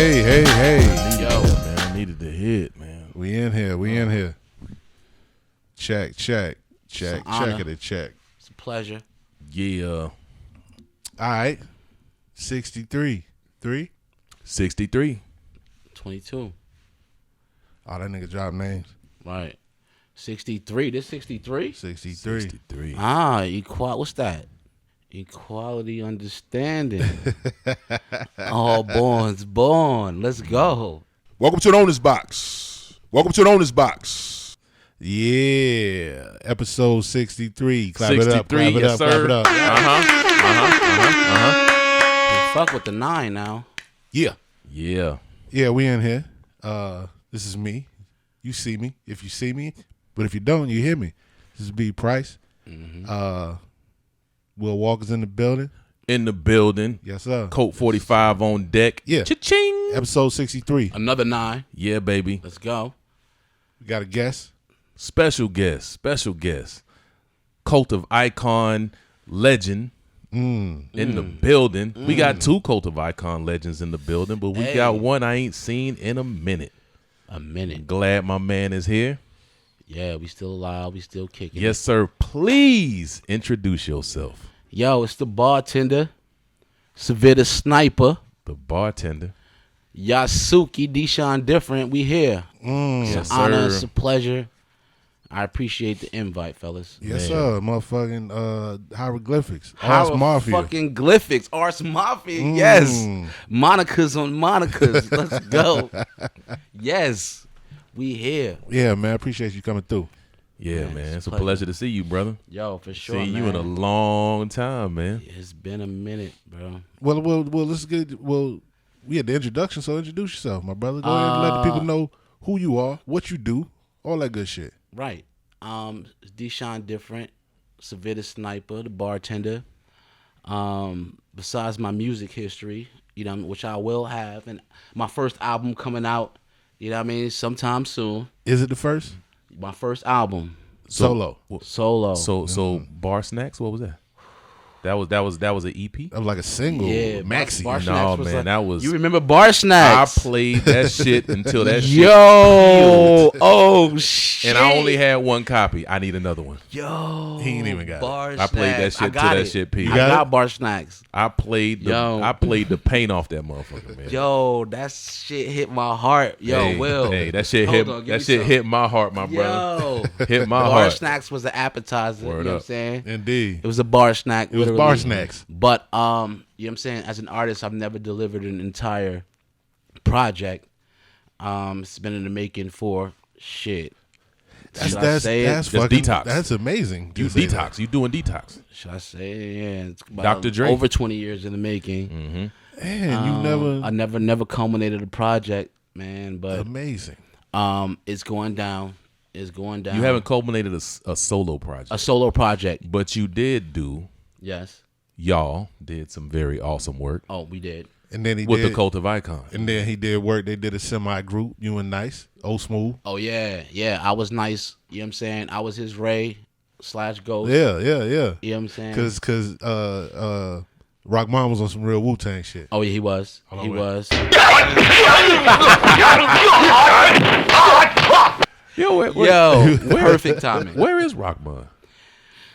Hey. Yo, man, I needed to hit, man. We in here. Check it. Check. It's a pleasure. Yeah. All right. 63. 63. 22. Oh, that nigga dropped names. Right. 63. This 63? 63. What's that? Equality understanding. All born. Let's go. Welcome to the Owner's Box. Yeah. Episode 63. Clap 63, it up. Clap it up. Fuck with the 9 now. Yeah. Yeah, we in here. This is me. You see me if you see me. But if you don't, you hear me. This is B Price. Mm-hmm. Will Walker's in the building. Yes, sir. Colt 45 on deck. Yeah. Cha-ching. Episode 63. Another 9. Yeah, baby. Let's go. We got a guest. Special guest. Cult of Icon legend in the building. We got 2 Cult of Icon legends in the building, but we got one I ain't seen in a minute. Glad my man is here. Yeah, we still alive. We still kicking. Yes, sir. Please introduce yourself. Yo, it's the bartender, Savita Sniper, The bartender. Yasuki Deshaun Different. We here. Yes, It's an honor. sir. It's a pleasure. I appreciate the invite, fellas. Yes, sir. Motherfucking hieroglyphics. Ars Mafia. Fucking glyphics. Ars Mafia. Yes. Monikers on monikers. Let's go. Yes. We here. Yeah, man. I appreciate you coming through. Yeah, man. It's a pleasure to see you, brother. Yo, for sure, Seen man. you in a long time, man. It's been a minute, bro. Well, let's get. Well, we had the introduction, so introduce yourself, my brother. Go ahead and let the people know who you are, what you do, all that good shit. Right. Deshaun Different, Savita Sniper, the bartender. Besides my music history, which I will have, and my first album coming out, sometime soon. Is it the first? My first album. Solo. So Bar Snacks, what was that? That was an EP? That was like a single. Yeah, maxi. Bar Snacks No, was man, like, that was. You remember Bar Snacks? I played that shit until that shit. Yo, peeled. oh shit! And I only had one copy. I need another one. Yo, He ain't even got it. Bar I played that Snacks. shit I till got that it. shit peeled. I got got it? Bar Snacks. I played the paint off that motherfucker, man. Yo, that shit hit my heart. Yo, hey, Will. Hey, that shit Hold on, give me some. hit my heart, my brother. Yo, Hit my Bar heart. Snacks was an appetizer. Word you know what I'm up. saying? Indeed. It was a bar snack. It was literally. Bar Snacks. But you know what I'm saying? As an artist, I've never delivered an entire project. It's been in the making for shit. That's fucking detox. That's amazing. You say detox. You doing detox. Should I say? Yeah, it's about Dr. Dre. over 20 years in the making. Mm-hmm. Man, you never. I never culminated a project, man. But Amazing. it's going down. It's going down. You haven't culminated a solo project. a solo project. But you did do. Yes. Y'all did some very awesome work Oh, we did. And then he with did the Cult of Icon. And then he did work. They did a semi group. You and Nice, Old Smooth. Oh yeah. I was nice. You know what I'm saying? I was his Ray / Ghost. Yeah. You know what I'm saying? Cause Rock Mom was on some real Wu-Tang shit. Oh yeah, he was. Hold on, He wait. was. Yo, perfect timing. Where is Rockman?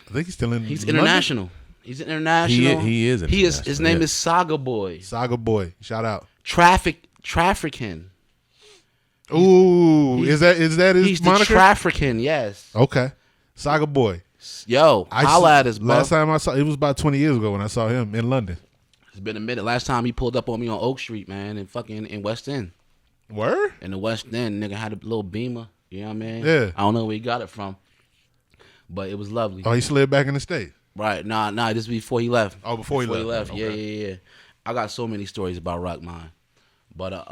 I think he's still in. He's London? international. He's international. He is He is. international, His name yeah. is Saga Boy. Saga Boy. Shout out. Trafficking. Ooh, is that his He's moniker? the Trafficking. Yes. Okay, Saga Boy. Yo, holla at us, bro. Last time I saw, it was about 20 years ago when I saw him in London. It's been a minute. Last time he pulled up on me on Oak Street, man, in fucking in West End. Word? In the West End, nigga had a little Beamer. You know what I mean? Yeah. I don't know where he got it from, but it was lovely. Oh, he slid back in the state. Right? Nah. This was before he left. Oh, before he left. Yeah, Okay. yeah. I got so many stories about Rockmine, but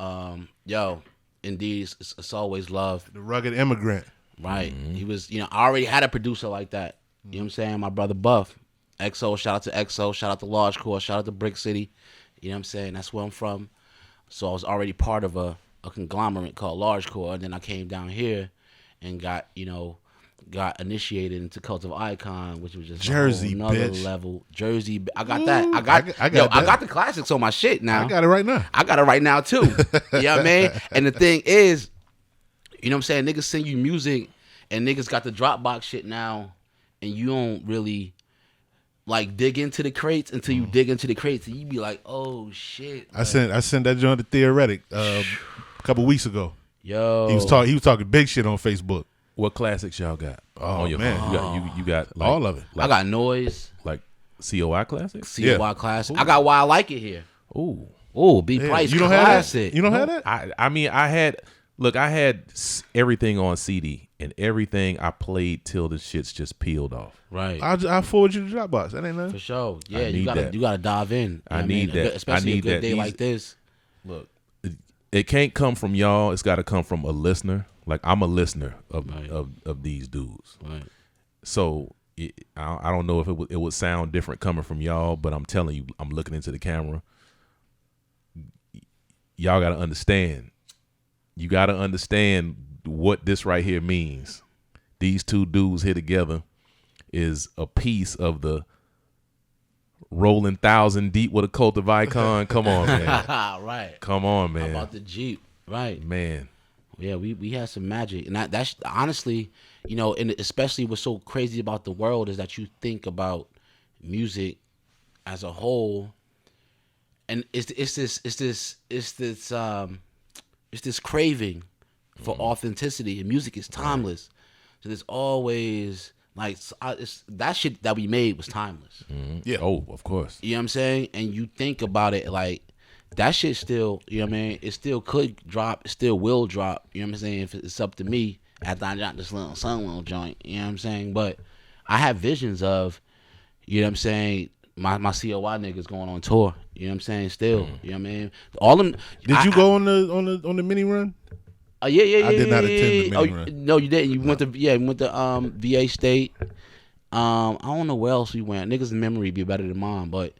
yo, indeed, it's always love. The rugged immigrant. Right? He was. I already had a producer like that. You know what I'm saying? My brother Buff, XO. Shout out to XO. Shout out to Large Core. Shout out to Brick City. You know what I'm saying? That's where I'm from. So I was already part of a conglomerate called Large Core, and then I came down here and got got initiated into Cult of Icon, which was just Jersey, another bitch. level. Jersey, I got that. I I got the classics on my shit now. I got it right now. I got it right now too. You know what I mean? And the thing is, you know what I'm saying? Niggas send you music, and niggas got the Dropbox shit now, and you don't really like dig into the crates until you dig into the crates, and you be like, oh shit. I sent that joint to Theoretic a couple weeks ago. Yo, He was talking big shit on Facebook. What classics y'all got on your man. phone? You got like, All of it. I got Noise, like COI classics. COI Classic. I got Why I Like It Here. Ooh, B Price You don't Classic. have that? You don't have that? I mean, I had everything on CD, and everything I played till the shits just peeled off. Right. I'll forward you the Dropbox. That ain't nothing. For sure. Yeah, I need that. you gotta dive in. You know I what need mean? that. Especially I need a good that. day like this. Look, it can't come from y'all. It's got to come from a listener. Like, I'm a listener of these dudes. Right. So I don't know if it would sound different coming from y'all, but I'm telling you, I'm looking into the camera. Y'all got to understand. You got to understand what this right here means. These two dudes here together is a piece of the rolling 1,000 deep with a Cult of Icon. Come on, man. Right. Come on, man. How about the Jeep? Right. Man. Yeah, we had some magic, and that's honestly, you know, and especially what's so crazy about the world is that you think about music as a whole, and it's this craving for authenticity, and music is timeless. So there's always like that shit that we made was timeless. Yeah. Oh, of course. You know what I'm saying? And you think about it like that shit still, you know what I mean? It still could drop, it still will drop, you know what I'm saying, if it's up to me after I drop this little little joint, you know what I'm saying? But I have visions of, you know what I'm saying, my COI niggas going on tour, you know what I'm saying, still, you know what I mean? All them. Did you go on the mini run? Yeah. I did not attend the mini run. No, you didn't. You went to VA State. I don't know where else we went. Niggas' memory be better than mine, but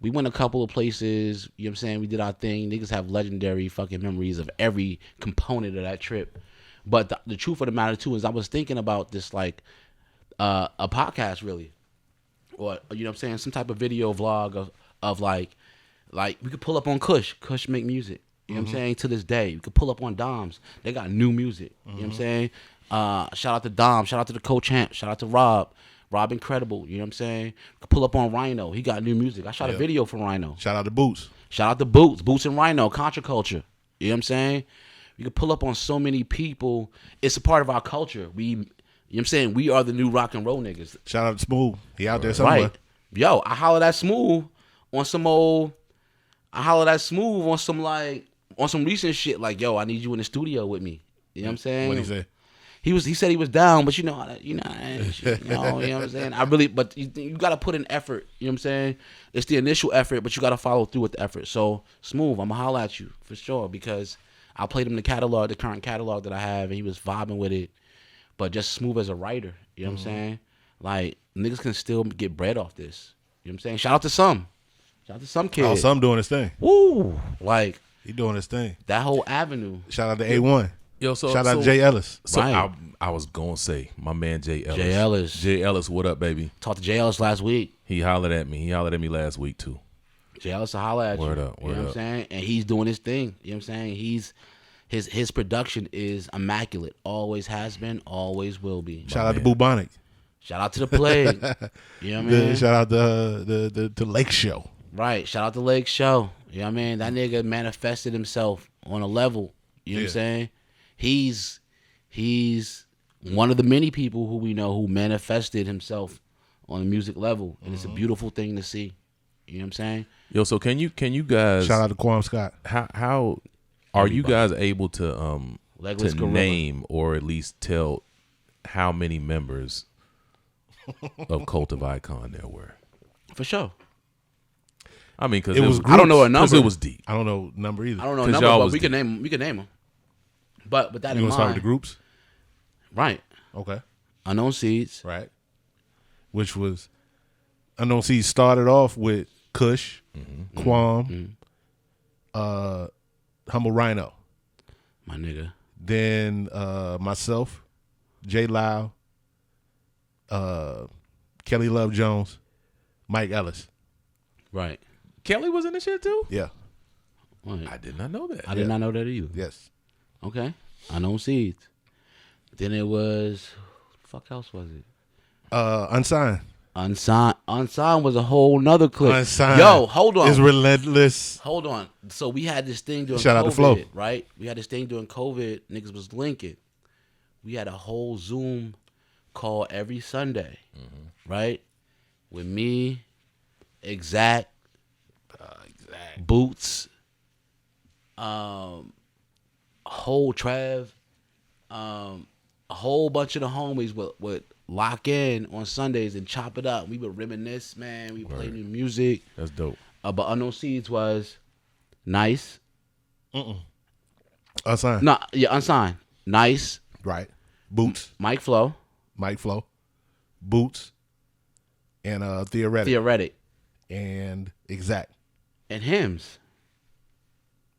we went a couple of places. You know what I'm saying? We did our thing. Niggas have legendary fucking memories of every component of that trip. But the truth of the matter too is I was thinking about this like a podcast really, or you know what I'm saying, some type of video vlog of like we could pull up on Kush make music. You know what I'm saying? To this day, you could pull up on Doms. They got new music. You know what I'm saying? Shout out to Dom. Shout out to the co-champ. Shout out to Rob. Rob Incredible. You know what I'm saying? You could pull up on Rhino. He got new music. I shot a video for Rhino. Shout out to Boots. Shout out to Boots. Boots and Rhino. Contra Culture. You know what I'm saying? You could pull up on so many people. It's a part of our culture. You know what I'm saying? We are the new rock and roll niggas. Shout out to Smooth. He out there somewhere. Right. Yo, I hollered at Smooth on some recent shit like, yo, I need you in the studio with me. You know what I'm saying? What'd he say? He said he was down, but you know what I'm saying? But you got to put in effort. You know what I'm saying? It's the initial effort, but you got to follow through with the effort. So, Smooth, I'm going to holler at you for sure because I played him the current catalog that I have, and he was vibing with it. But just Smooth as a writer, you know what I'm saying? Like, niggas can still get bread off this. You know what I'm saying? Shout out to some kid. Oh, some doing his thing. Woo! Like, He doing his thing. that whole avenue. Shout out to A1. Yo, Shout out to Jay Ellis. So Right. I was gonna say, my man Jay Ellis. Jay Ellis. What up, baby? Talked to Jay Ellis last week. He hollered at me. He hollered at me last week too. Jay Ellis will holler at Word you. up, You word know what I'm up. saying? And he's doing his thing. You know what I'm saying? His production is immaculate. Always has been, always will be. Shout out to Bubonic. Shout out to the Plague. You know what I mean? Shout out to the Lake Show. Right. Shout out to Lake Show. You know what I mean? That nigga manifested himself on a level. You know what I'm saying? He's one of the many people who we know who manifested himself on a music level. And it's a beautiful thing to see. You know what I'm saying? Yo, so can you guys Shout out to Quam Scott. how are you guys able to Legless Gorilla. name or at least tell how many members of Cult of Icon there were? For sure. I mean, because It was I don't know a because number. it was deep. I don't know number either. I don't know a 'Cause number, y'all but was we can deep. name them. We can name them. But that You in want to start with mind, the groups? right? Okay. Unknown Seeds, Right. Which was, Unknown Seeds started off with Kush, Quam, Humble Rhino. my nigga. Then myself, J Lau, Kelly Love Jones, Mike Ellis. Right. Kelly was in the shit too? Yeah. Right. I did not know that. I did not know that either. Yes. Okay. Unknown Seeds. Then it was, fuck else was it? Unsigned. Unsigned was a whole nother clip. Unsigned. Yo, hold on. It's relentless. Hold on. So we had this thing during Shout COVID, out to Flo. right? We had this thing during COVID. Niggas was linking. We had a whole Zoom call every Sunday, right? With me, Exact, Boots, whole Trev, a whole bunch of the homies would lock in on Sundays and chop it up. We would reminisce, man. We would play new music. That's dope. But Unknown Seeds was Nice. Unsigned. No, yeah, Unsigned. Nice. Right. Boots. Mike Flo. Mike Flo. Boots. And Theoretic. And Exact. And Hymns.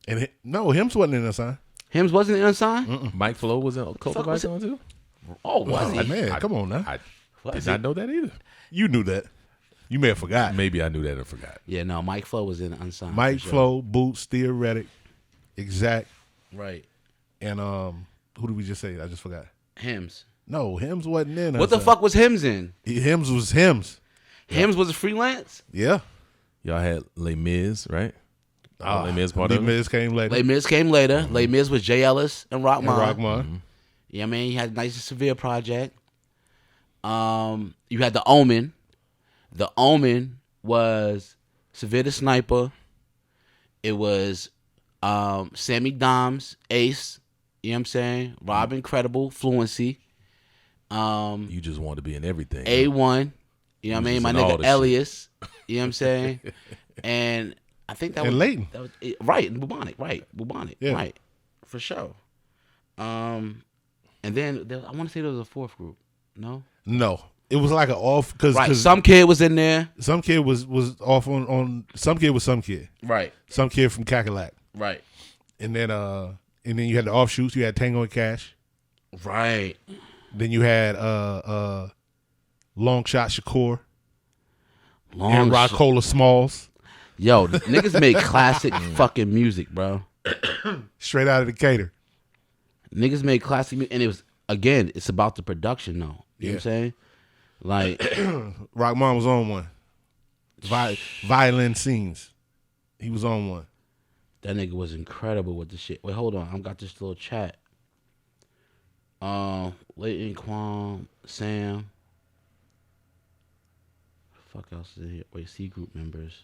And no, Hims wasn't in Unsigned. Hymns wasn't in Unsigned? Mike Flo was in Cult of was Icon too? Oh, was he? Man, come on now. I Was did he? not know that either. You knew that. You may have forgot. Maybe I knew that and forgot. Yeah, no, Mike Flo was in Unsigned. Mike for sure. Flo, Boots, Theoretic, Exact, Right. and who did we just say? I just forgot. Hymns. No, Hims wasn't in. What the fuck was Hymns in? Hims was Hims. Hymns was a freelance? Yeah. Y'all had Les Mis, right? Les Mis part Les of it? Mis came later. Les Mis came later. Les Mis was Jay Ellis and Rockman. And Rockman. Yeah, I mean, he had Nice and Severe project. You had The Omen. The Omen was Severe the Sniper. It was Sammy Doms, Ace. You know what I'm saying? Rob Incredible, Fluency. You just want to be in everything. A1. You know what I mean? just My in all nigga the Elias. You know what I'm saying? And I think that And was Leighton. That was it. Right, Bubonic. Right, Bubonic. Yeah. Right, for sure. And then I want to say there was a fourth group. No, No. It was like an off because right. Some kid was in there. some kid was off on some kid was some kid. Right, Some kid from Cackalack. right, And then you had the offshoots. You had Tango and Cash. right. Then you had Long Shot Shakur and Rockola Smalls. Yo, niggas made classic fucking music, bro. Straight out of the Decatur. Niggas made classic music, and it was again. It's about the production, though. You know what I'm saying? Like, Rockman was on one. Violin scenes. He was on one. that nigga was incredible with the shit. Wait, hold on. I've got this little chat. Leighton, Kwam, Sam. Fuck else is in here? Wait, C group members.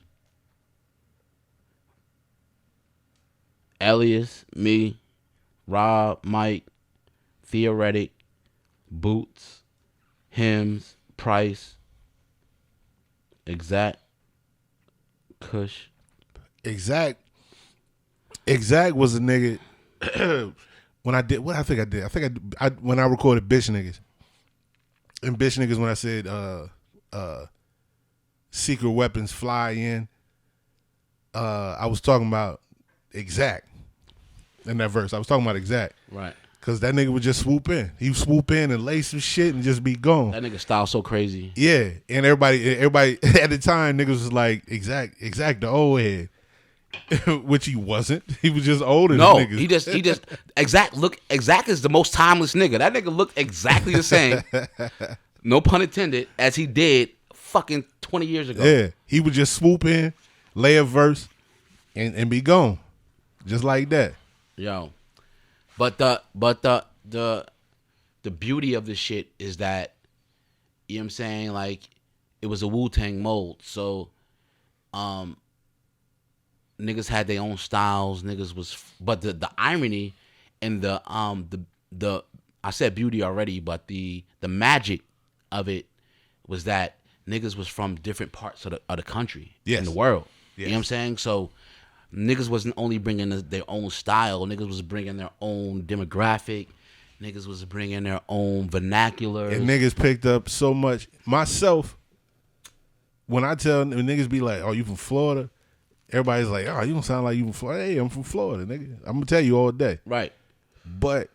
Elias, me, Rob, Mike, Theoretic, Boots, Hymns, Price, Exact, Kush. Exact was a nigga. When I did what I think I did. When I recorded Bitch Niggas. And Bitch Niggas when I said secret weapons fly in. I was talking about Exact in that verse. I was talking about Exact. Right. Cause that nigga would just swoop in. He would swoop in and lay some shit and just be gone. That nigga style so crazy. Yeah. And everybody at the time niggas was like, Exact the old head. Which he wasn't. He was just older No, than niggas. he just Exact is the most timeless nigga. That nigga looked exactly the same. No pun intended, as he did fucking 20 years ago. Yeah. He would just swoop in, lay a verse, and be gone. Just like that. Yo. But the beauty of the shit is that, you know what I'm saying, like, it was a Wu-Tang mold. So niggas had their own styles. Niggas was, but the irony and the I said beauty already, but the magic of it was that niggas was from different parts of the country in the world. Yes. You know what I'm saying? So niggas wasn't only bringing their own style. Niggas was bringing their own demographic. Niggas was bringing their own vernacular. And niggas picked up so much. Myself, when niggas be like, oh, you from Florida? Everybody's like, oh, you don't sound like you from Florida. Hey, I'm from Florida, nigga. I'm going to tell you all day. Right. But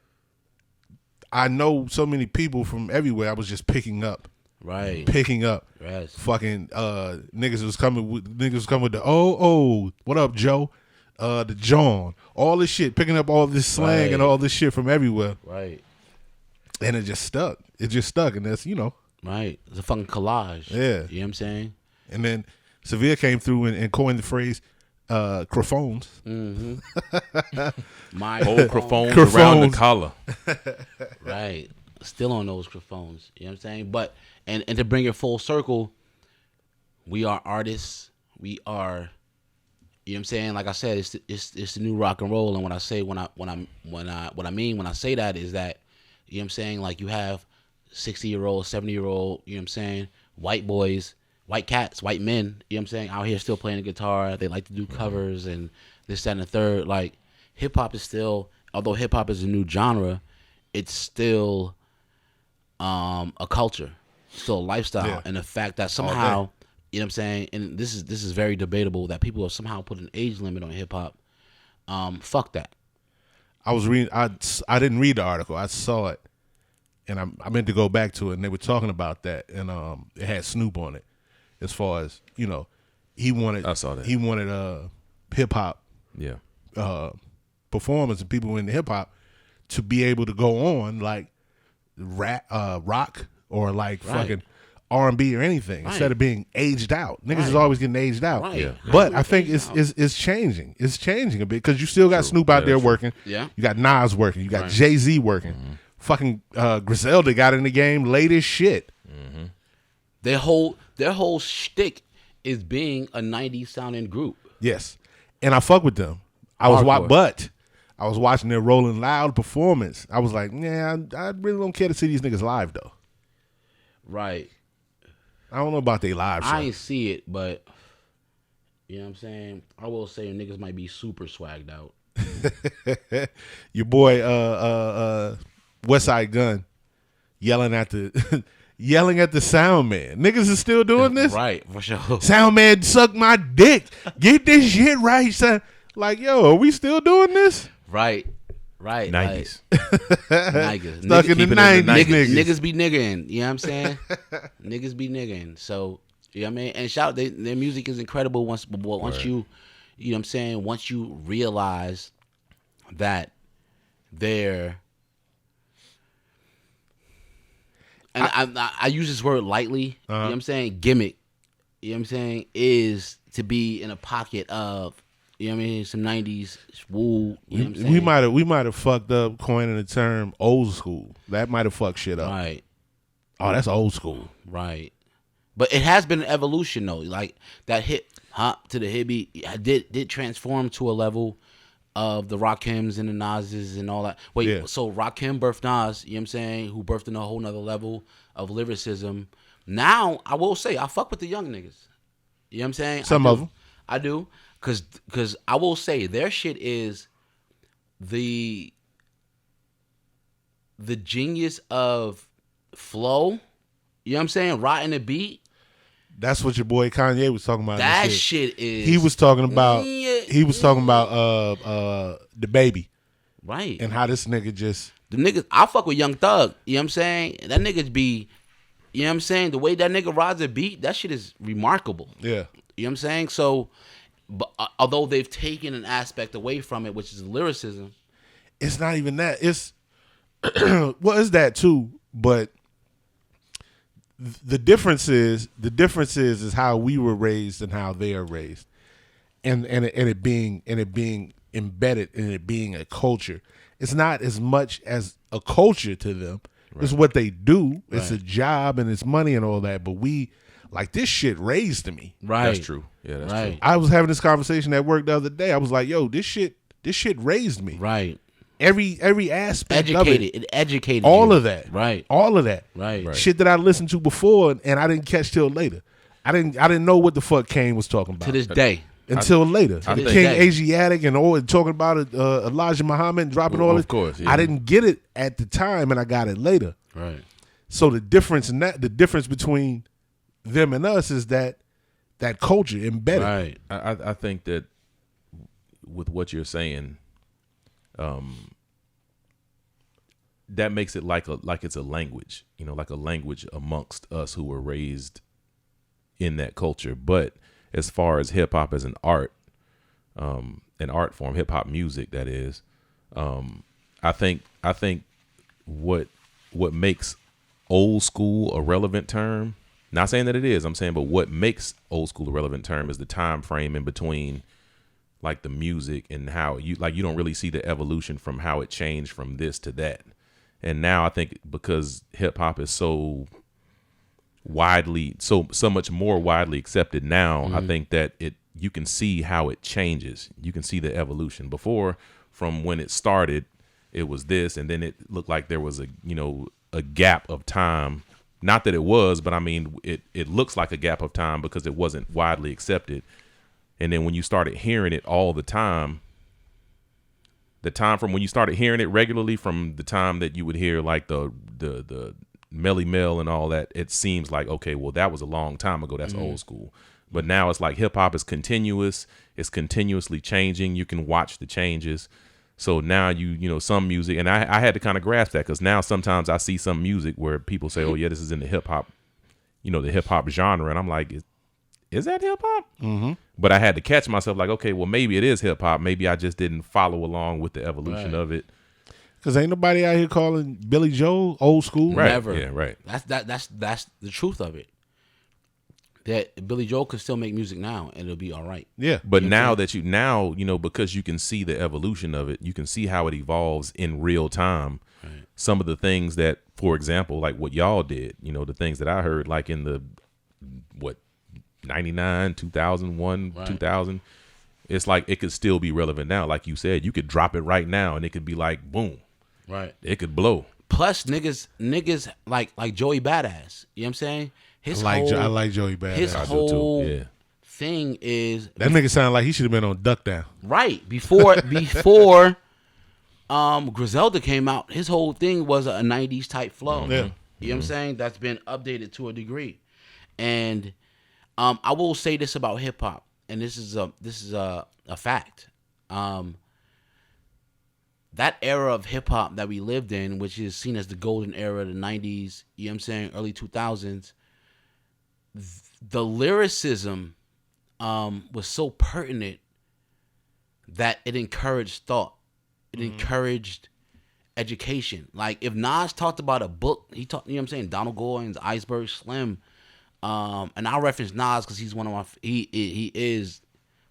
I know so many people from everywhere I was just picking up Right. picking up. Yes. Fucking niggas was coming with the what up, Joe? The John, all this shit, picking up all this slang and all this shit from everywhere. Right. And it just stuck. And that's Right. It's a fucking collage. Yeah. You know what I'm saying? And then Severe came through and coined the phrase craphones. My Whole craphones around the collar. Right. Still on those craphones. You know what I'm saying? But and to bring it full circle, we are artists. We are, you know what I'm saying? Like I said, it's the new rock and roll. And what I say when I say that is that, you know what I'm saying, like you have 60-year-old, 70-year-old, you know what I'm saying, white boys, white cats, white men, you know what I'm saying, out here still playing the guitar. They like to do covers and this, that, and the third. Like hip hop is still, although hip hop is a new genre, it's still a culture, still a lifestyle. Yeah. And the fact that somehow, you know what I'm saying, and this is very debatable, that people have somehow put an age limit on hip hop. Fuck that. I was reading. I didn't read the article. I saw it, and I meant to go back to it. And they were talking about that, and it had Snoop on it. As far as he wanted. I saw that. He wanted hip hop. Yeah. Performers and people in hip hop to be able to go on like rock or like fucking R&B or anything instead of being aged out. Niggas is always getting aged out. Right. Yeah. But I think it's changing. It's changing a bit because you still got Snoop out there working. Yeah. You got Nas working. You got Jay-Z working. Mm-hmm. Fucking Griselda got in the game late as shit. Mm-hmm. Their whole shtick is being a 90s sounding group. Yes. And I fuck with them. I was watching their Rolling Loud performance. I was like, yeah, I really don't care to see these niggas live though. Right. I don't know about they live show. I ain't see it, but you know what I'm saying? I will say niggas might be super swagged out. Your boy Westside Gun yelling at the sound man. Niggas is still doing this? Right, for sure. Sound man, suck my dick. Get this shit right, son. Like, yo, are we still doing this? Right. 90s. Niggas. Stuck in the 90s. Niggas be niggering. You know what I'm saying? Niggas be niggering. So, you know what I mean? And shout out, their music is incredible once you know what I'm saying, once you realize that they're, and I use this word lightly, you know what I'm saying, gimmick, you know what I'm saying, is to be in a pocket of, you know what I mean, some 90s woo, you know what I'm saying? We might have fucked up coining the term old school. That might have fucked shit up. Right. Oh, that's old school. Right. But it has been an evolution though. Like that hip hop to the hippie did transform to a level of the Rakims and the Nas's and all that. So Rakim birthed Nas, you know what I'm saying, who birthed in a whole nother level of lyricism. Now, I will say, I fuck with the young niggas. You know what I'm saying? Some of them. I do. Because I will say, their shit is the genius of flow. You know what I'm saying? Riding the beat. That's what your boy Kanye was talking about. That shit is. He was talking about. He was talking about the baby, right? And how this nigga just the niggas. I fuck with Young Thug. You know what I'm saying? That niggas be. You know what I'm saying? The way that nigga rides a beat, that shit is remarkable. Yeah. You know what I'm saying? So, but although they've taken an aspect away from it, which is lyricism, it's not even that. It's well, it's that too, but. The difference is how we were raised and how they are raised, and it being embedded and it being a culture. It's not as much as a culture to them. Right. It's what they do. Right. It's a job and it's money and all that. But we like this shit raised me. Right. That's true. Yeah, that's true. I was having this conversation at work the other day. I was like, yo, this shit raised me. Right. Every aspect educated, of it educated all you. Of that, right? All of that, right? Shit that I listened to before and I didn't catch till later. I didn't know what the fuck Kane was talking about to this day until later. King Asiatic and all talking about Elijah Muhammad and dropping all this. Of course, yeah. I didn't get it at the time and I got it later. Right. So the difference between them and us is that culture embedded. Right. I think that with what you're saying. that makes it like it's a language, like a language amongst us who were raised in that culture. But as far as hip hop as an art form, hip hop music, that is, I think what makes old school a relevant term, not saying that it is, I'm saying, but what makes old school a relevant term is the time frame in between like the music and how you don't really see the evolution from how it changed from this to that. And now I think because hip hop is so much more widely accepted now, I think that you can see how it changes. You can see the evolution. Before, from when it started, it was this, and then it looked like there was a gap of time. Not that it was, but I mean, it looks like a gap of time because it wasn't widely accepted. And then when you started hearing it all the time from when you started hearing it regularly, from the time that you would hear like the Melly Mel and all that, it seems like, okay, well, that was a long time ago. That's old school. But now it's like hip hop is continuous. It's continuously changing. You can watch the changes. So now some music, and I had to kind of grasp that, because now sometimes I see some music where people say, oh yeah, this is in the hip hop, the hip hop genre. And I'm like, is that hip hop? Mm-hmm. But I had to catch myself like, okay, well, maybe it is hip hop. Maybe I just didn't follow along with the evolution of it. Because ain't nobody out here calling Billy Joel old school. Right. Never. Yeah, right. That's the truth of it. That Billy Joel could still make music now and it'll be all right. Yeah. But because you can see the evolution of it, you can see how it evolves in real time. Right. Some of the things that, for example, like what y'all did, the things that I heard like in the 99, 2001, right. 2000, it's like it could still be relevant now. Like you said, you could drop it right now and it could be like boom. Right. It could blow. Plus niggas like Joey Badass. You know what I'm saying? I like Joey Badass. His whole thing is that nigga sounded like he should have been on Duck Down. Right. Before Griselda came out, his whole thing was a 90s type flow. Yeah. You know what I'm saying? That's been updated to a degree. And I will say this about hip hop, and this is a fact. That era of hip hop that we lived in, which is seen as the golden era of the 90s, you know what I'm saying, early 2000s, the lyricism was so pertinent that it encouraged thought. It encouraged education. Like if Nas talked about a book, he talked, you know what I'm saying, Donald Goins, Iceberg Slim, and I'll reference Nas because he's one of my, he is,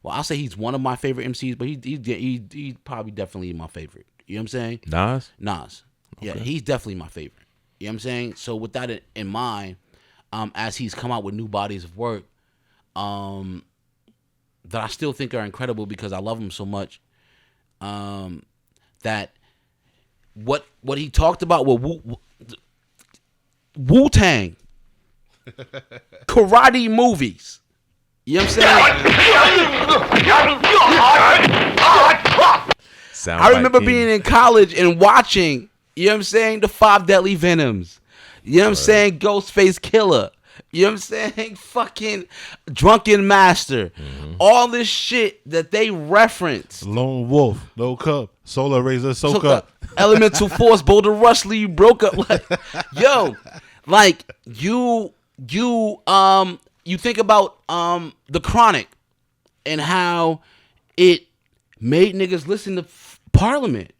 well, I'll say he's one of my favorite MCs, but he's probably definitely my favorite. You know what I'm saying? Nas. Okay. Yeah, he's definitely my favorite. You know what I'm saying? So with that in mind, as he's come out with new bodies of work, that I still think are incredible because I love him so much, that what he talked about with Wu-Tang, karate movies. You know what I'm saying? I remember being in college and watching, you know what I'm saying, the 5 Deadly Venoms. You know what I'm saying? Ghostface Killer. You know what I'm saying? Fucking Drunken Master. Mm-hmm. All this shit that they reference. Lone Wolf, No Cup, Solar Razor, Soak Up. Elemental Force, Boulder Rusley, you broke up. Like, yo, like you think about The Chronic and how it made niggas listen to Parliament.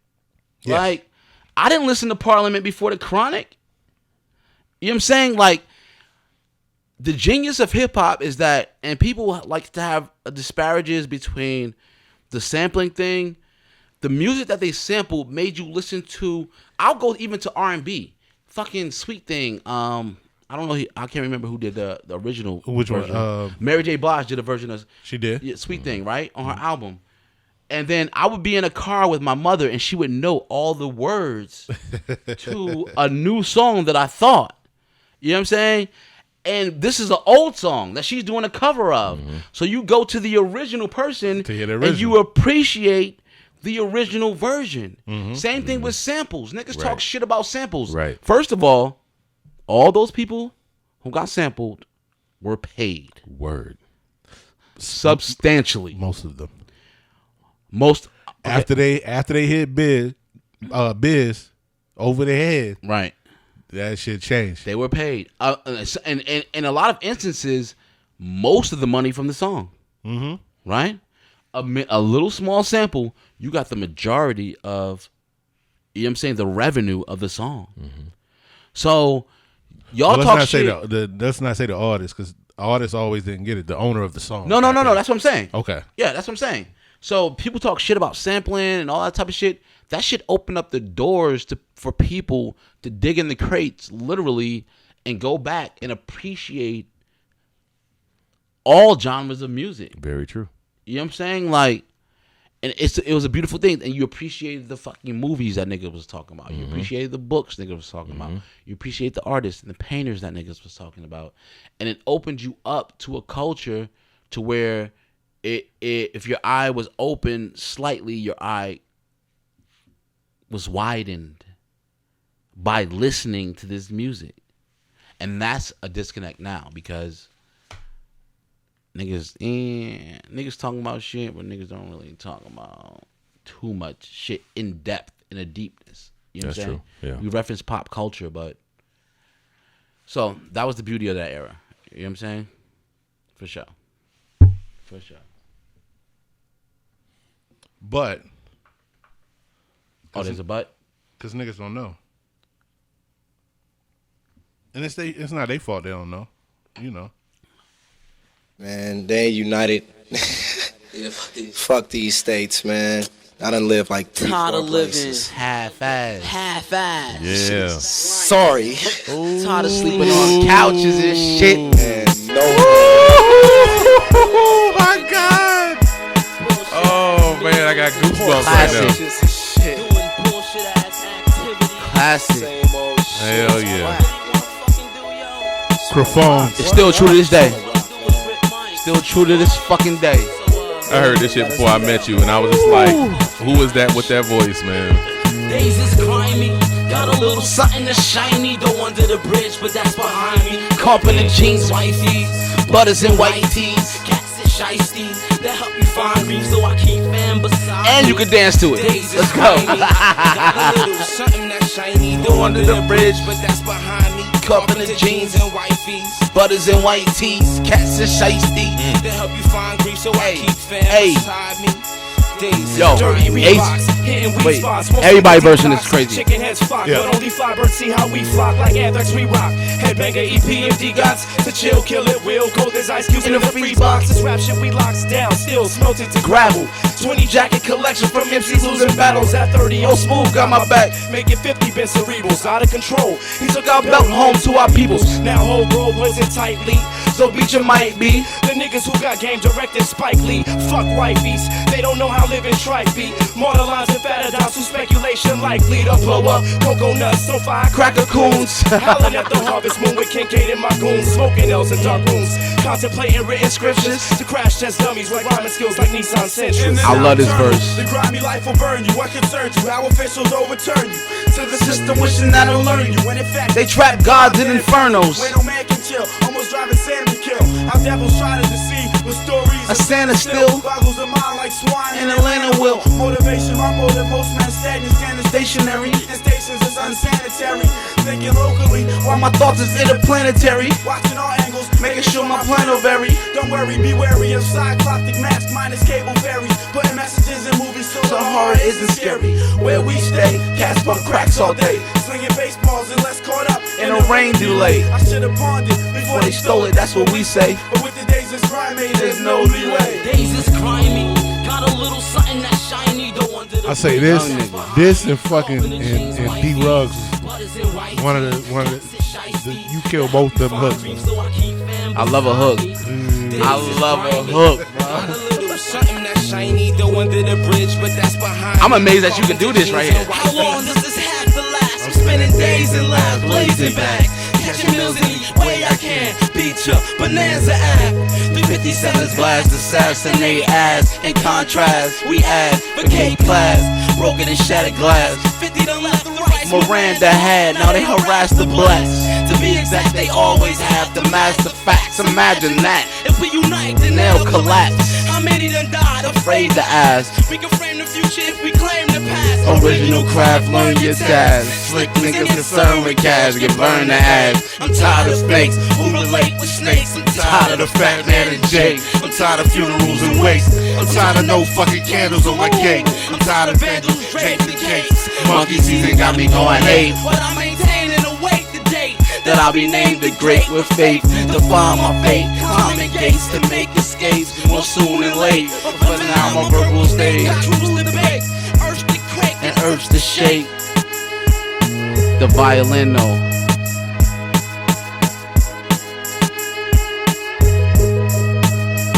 Yeah. Like, I didn't listen to Parliament before The Chronic. You know what I'm saying? Like, the genius of hip-hop is that, and people like to have disparages between the sampling thing, the music that they sampled made you listen to, I'll go even to R&B. Fucking Sweet Thing, I don't know. I can't remember who did the original. Which version. one? Mary J. Blige did a version of. She did. Sweet Thing, right, on her album. And then I would be in a car with my mother, and she would know all the words to a new song that I thought. You know what I'm saying? And this is an old song that she's doing a cover of. Mm-hmm. So you go to the original person and you appreciate the original version. Mm-hmm. Same thing with samples. Niggas talk shit about samples. Right. First of all those people who got sampled were paid. Word. Substantially. Most of them. Okay. After they hit Biz, over the head. Right. That shit changed. They were paid. And in a lot of instances, most of the money from the song. Mm-hmm. Right? A little small sample, you got the majority of, you know what I'm saying, the revenue of the song. Mm-hmm. So, y'all talk shit. Let's not say the artist, because artists always didn't get it. The owner of the song. No. That's what I'm saying. Okay. Yeah, that's what I'm saying. So people talk shit about sampling and all that type of shit. That shit opened up the doors for people to dig in the crates, literally, and go back and appreciate all genres of music. Very true. You know what I'm saying? Like, and it was a beautiful thing. And you appreciated the fucking movies that nigga was talking about. You appreciated the books nigga was talking about. You appreciate the artists and the painters that niggas was talking about. And it opened you up to a culture to where if your eye was open slightly, your eye was widened by listening to this music. And that's a disconnect now, because niggas talking about shit, but niggas don't really talk about too much shit in depth, in a deepness. You know what I'm saying? True. Yeah. We reference pop culture, but so that was the beauty of that era. You know what I'm saying? For sure. But there's a but? Because niggas don't know. And it's not their fault they don't know. You know. Man, they ain't united. Fuck these states, man. I done lived like 3-4 places. Half-ass. Yeah. Sorry. Tired of sleeping on couches and shit. Man, no. Oh my God. Oh man, I got goosebumps right now. Shit. Classic. Same old shit. Hell yeah. Microphone. It's still true to this day. Still true to this fucking day. I heard this shit before I met you, and I was just like, who is that with that voice, man? Days is grimy, got a little something that's shiny. Though under the bridge, but that's behind me. Carpenter jeans, wifey, butters and white tees. Cats and shiesty, that help you find me. So I keep fam beside And you can dance to it. Days is Let's go. grimy, got a little something that's shiny. Though under the bridge, but that's behind me. Carpenter jeans and wifeys, Butters and white tees, cats and shiesty. that help you find grief. So I keep fam beside me. Days, Yo, dirty Ace, Reeboks, hitting weak wait, spots. everybody version is crazy. Chicken heads flock, Yeah. but only fly birds see how we flock. Like anthrax we rock. Headbanger EP and D-Gots to chill, kill it, will. Cold as ice cubes in the free box. This rap shit we locks down, still smelted to gravel. 20 jacket collection from MCs losing battles at 30. Oh, smooth got my back, making 50 been cerebrals out of control. He took our belt home to our peoples. Now whole world listen tightly, so beat you might be the niggas who got game directed Spike Lee. Fuck wifeys, they don't know how living tripe be. Mortar lines and fatterdowns who speculation likely to blow up. Cocoa nuts on fire, cracker coons. Howling at the harvest moon with Kincaid and my goons. Smoking L's in dark rooms. Contemplating written scriptures to crash test dummies with rhyming skills like Nissan Sentras. I love this verse. The grimy life will burn you. What concerns you? How officials overturn you to the system wishing that it'll learn you. When in fact They trap gods in infernos. where no man can chill. Almost driving Sam to kill. Our devils try to deceive with stories. A Santa still boggles the mind like swine in Atlanta will. Motivation, my more than most men standing stationary. And stations is unsanitary. Thinking locally While my thoughts is interplanetary. watching all angles, Making sure my plan will vary. Don't worry, be wary of cycloptic mask minus cable ferries. Putting messages in movies so the horror isn't scary. Where we stay, cats bump cracks all day. Slinging baseballs and less caught up In a rain delay. I should have pawned it before They stole it, that's what we say. But with the days it's grimy, there's no leeway. Days is grimy, got a little something that's shiny. Though under the I say this and fucking and D Ruggs one of the you kill both them hooks. I love a hook. I love a hook. I'm amazed that you can do this right here. How long does this have to last? I'm spending days in labs, blazing back. Catching meals any way I can. Beat ya, Bonanza app. 357's Blast, assassinate ass. In contrast, we advocate class. Broken and shattered glass. 50 to left, the right. Miranda had, now they harass the blessed. To be exact, they always have the master facts. Imagine that. If we unite, then They'll collapse. how many done died, afraid to ask. We can frame the future if we claim the past. Original craft, learn your task. Slick niggas concerned with cash, get burned the ass. I'm tired of snakes who relate with snakes. I'm tired of the fat man and Jake. I'm tired of funerals and waste. I'm tired of no fucking candles on my cake. I'm tired of vandals draped in capes. Monkey season got me going ape. But I maintain and await the date That I'll be named the great with faith. To find my fate, common gates to make escapes. More soon than late, but now my verbal stage. got truths to debate, urge to quake And urge to shake. The violin though.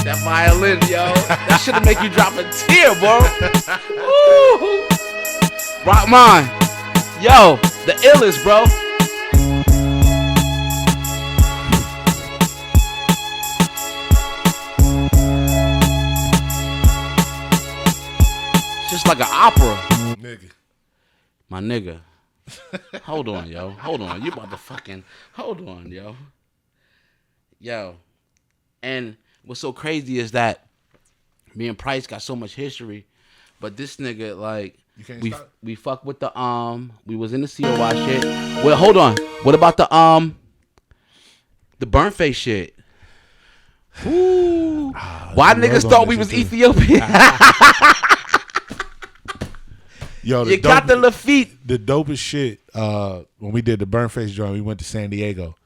That violin, yo. That should've make you drop a tear, bro. Woo. Rock mine. Yo, the illest, bro. Just like an opera. Nigga. My nigga. Hold on, yo. Hold on. You about to fucking... Hold on, yo. Yo. And what's so crazy is that me and Price got so much history, but this nigga, like... You can't stop. We fuck with the... We was in the COY shit. Well, hold on. What about the burn face shit? Ooh. Why niggas thought we was Ethiopian? Yo, You got the Lafitte. The dopest shit, when we did the burn face joint, we went to San Diego.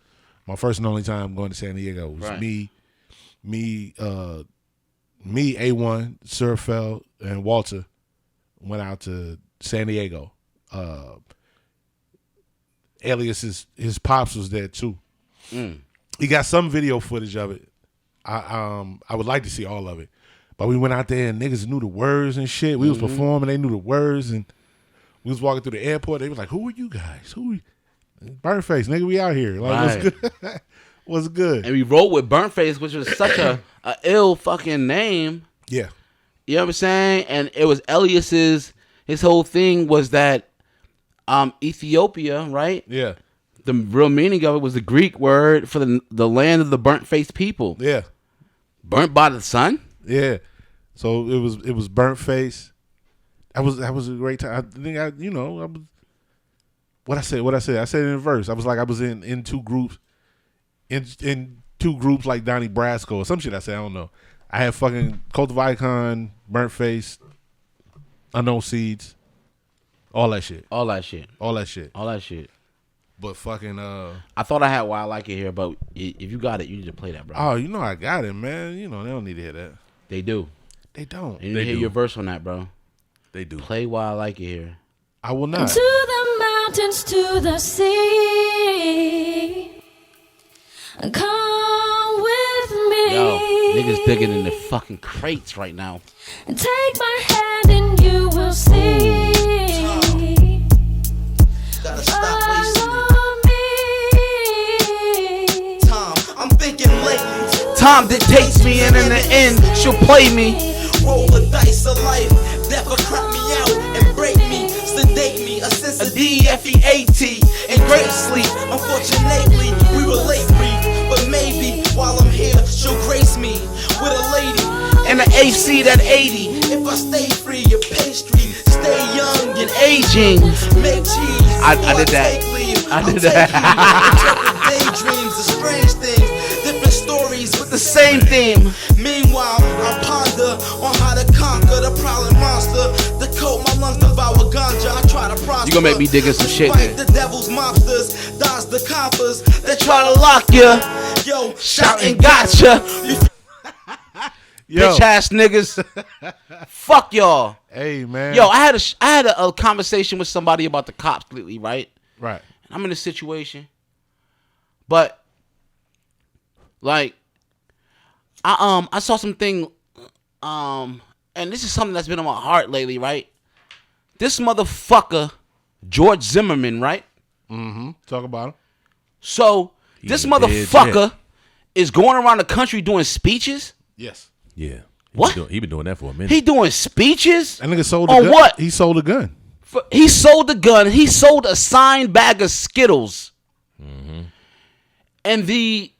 My first and only time going to San Diego was Right. me, A1, Surfeld, and Walter went out to San Diego. Alias, his pops was there too. He got some video footage of it. I would like to see all of it. But we went out there and niggas knew the words and shit. We was performing, they knew the words, and we was walking through the airport. They was like, "Who are you guys? Burn face, nigga, we out here. Like, Right. what's good? What's good?" And we rolled with burn face, which was such a ill fucking name. Yeah. You know what I'm saying? And it was Elias's, his whole thing was that Ethiopia, right? Yeah. The real meaning of it was the Greek word for the land of the burnt faced people. Yeah. Burnt by the sun? Yeah. So it was burnt face. That was a great time. I think I was what I said. I said it in verse. I was like I was in two groups in two groups like Donnie Brasco or some shit I said, I don't know. I had fucking Cult of Icon, Burnt Face, Unknown Seeds, all that shit. All that shit. All that shit. All that shit. But fucking I thought I had Why I Like It here, but if you got it, you need to play that, bro. oh, you know I got it, man. You know they don't need to hear that. They do. They don't. You need They to hear do. your verse on that, bro. They do. Play Why I Like It here. I will not. To the mountains, to the sea. Come with me. Yo, niggas digging in the fucking crates right now. And take my hand and you will see. Gotta stop wasting it. Follow me. Time, I'm thinking lately. Time dictates me, and in the end, she'll play me. Roll the dice of life, death will crap me out and break me, sedate me, a sense A of DFEAT and great sleep. Unfortunately, we were late brief, but maybe while I'm here, she'll grace me with a lady. and the AC that 80. If I stay free of pastry, stay young and Aging. make cheese. I before did that. take leave. I I'll did take that. you on daydreams of strange things, different stories with The same theme. Meanwhile, I ponder on how to conquer the prowling monster. The coat my lungs devour ganja. I try to prosper. You gonna make me dig in some shit, Fight man. the devil's mobsters, dodge the coppers that Try to lock ya. yo Shouting gotcha. Yo, Bitch ass niggas. Fuck y'all. hey man. Yo, I had a conversation with somebody about the cops lately, right? right. I'm in a situation, but like, I saw something, and this is something that's been on my heart lately, right? This motherfucker, George Zimmerman, right? Talk about him. So this ain't dead motherfucker yet. is going around the country doing speeches. Yes. Yeah. What? He been doing that for a minute. He doing speeches That nigga sold a on gun. what? He sold a gun. He sold a gun. He sold a signed bag of Skittles. And the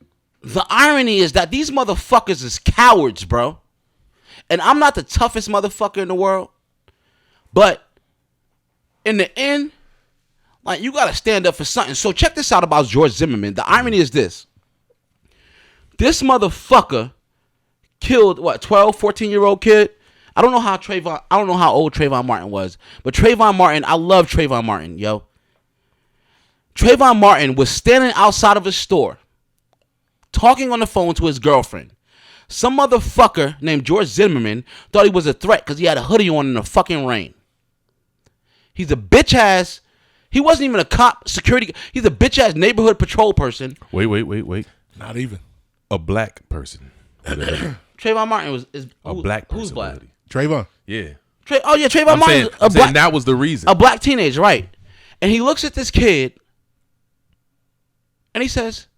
irony is that these motherfuckers is cowards, bro. And I'm not the toughest motherfucker in the world, but in the end, like, you gotta stand up for something. So check this out about George Zimmerman. The irony is this. This motherfucker killed, 12, 14-year-old kid? I don't know how old Trayvon Martin was, but Trayvon Martin, I love Trayvon Martin, yo. Trayvon Martin was standing outside of a store, talking on the phone to his girlfriend. Some motherfucker named George Zimmerman thought he was a threat because he had a hoodie on in the fucking rain. He's a bitch ass. He wasn't even a cop, security. He's a bitch ass neighborhood patrol person. Wait. Not even. A black person. Trayvon Martin is a black person. Who's black? Trayvon. Yeah. Trayvon Martin. I'm saying that was the reason. A black teenager, right? And he looks at this kid, and he says,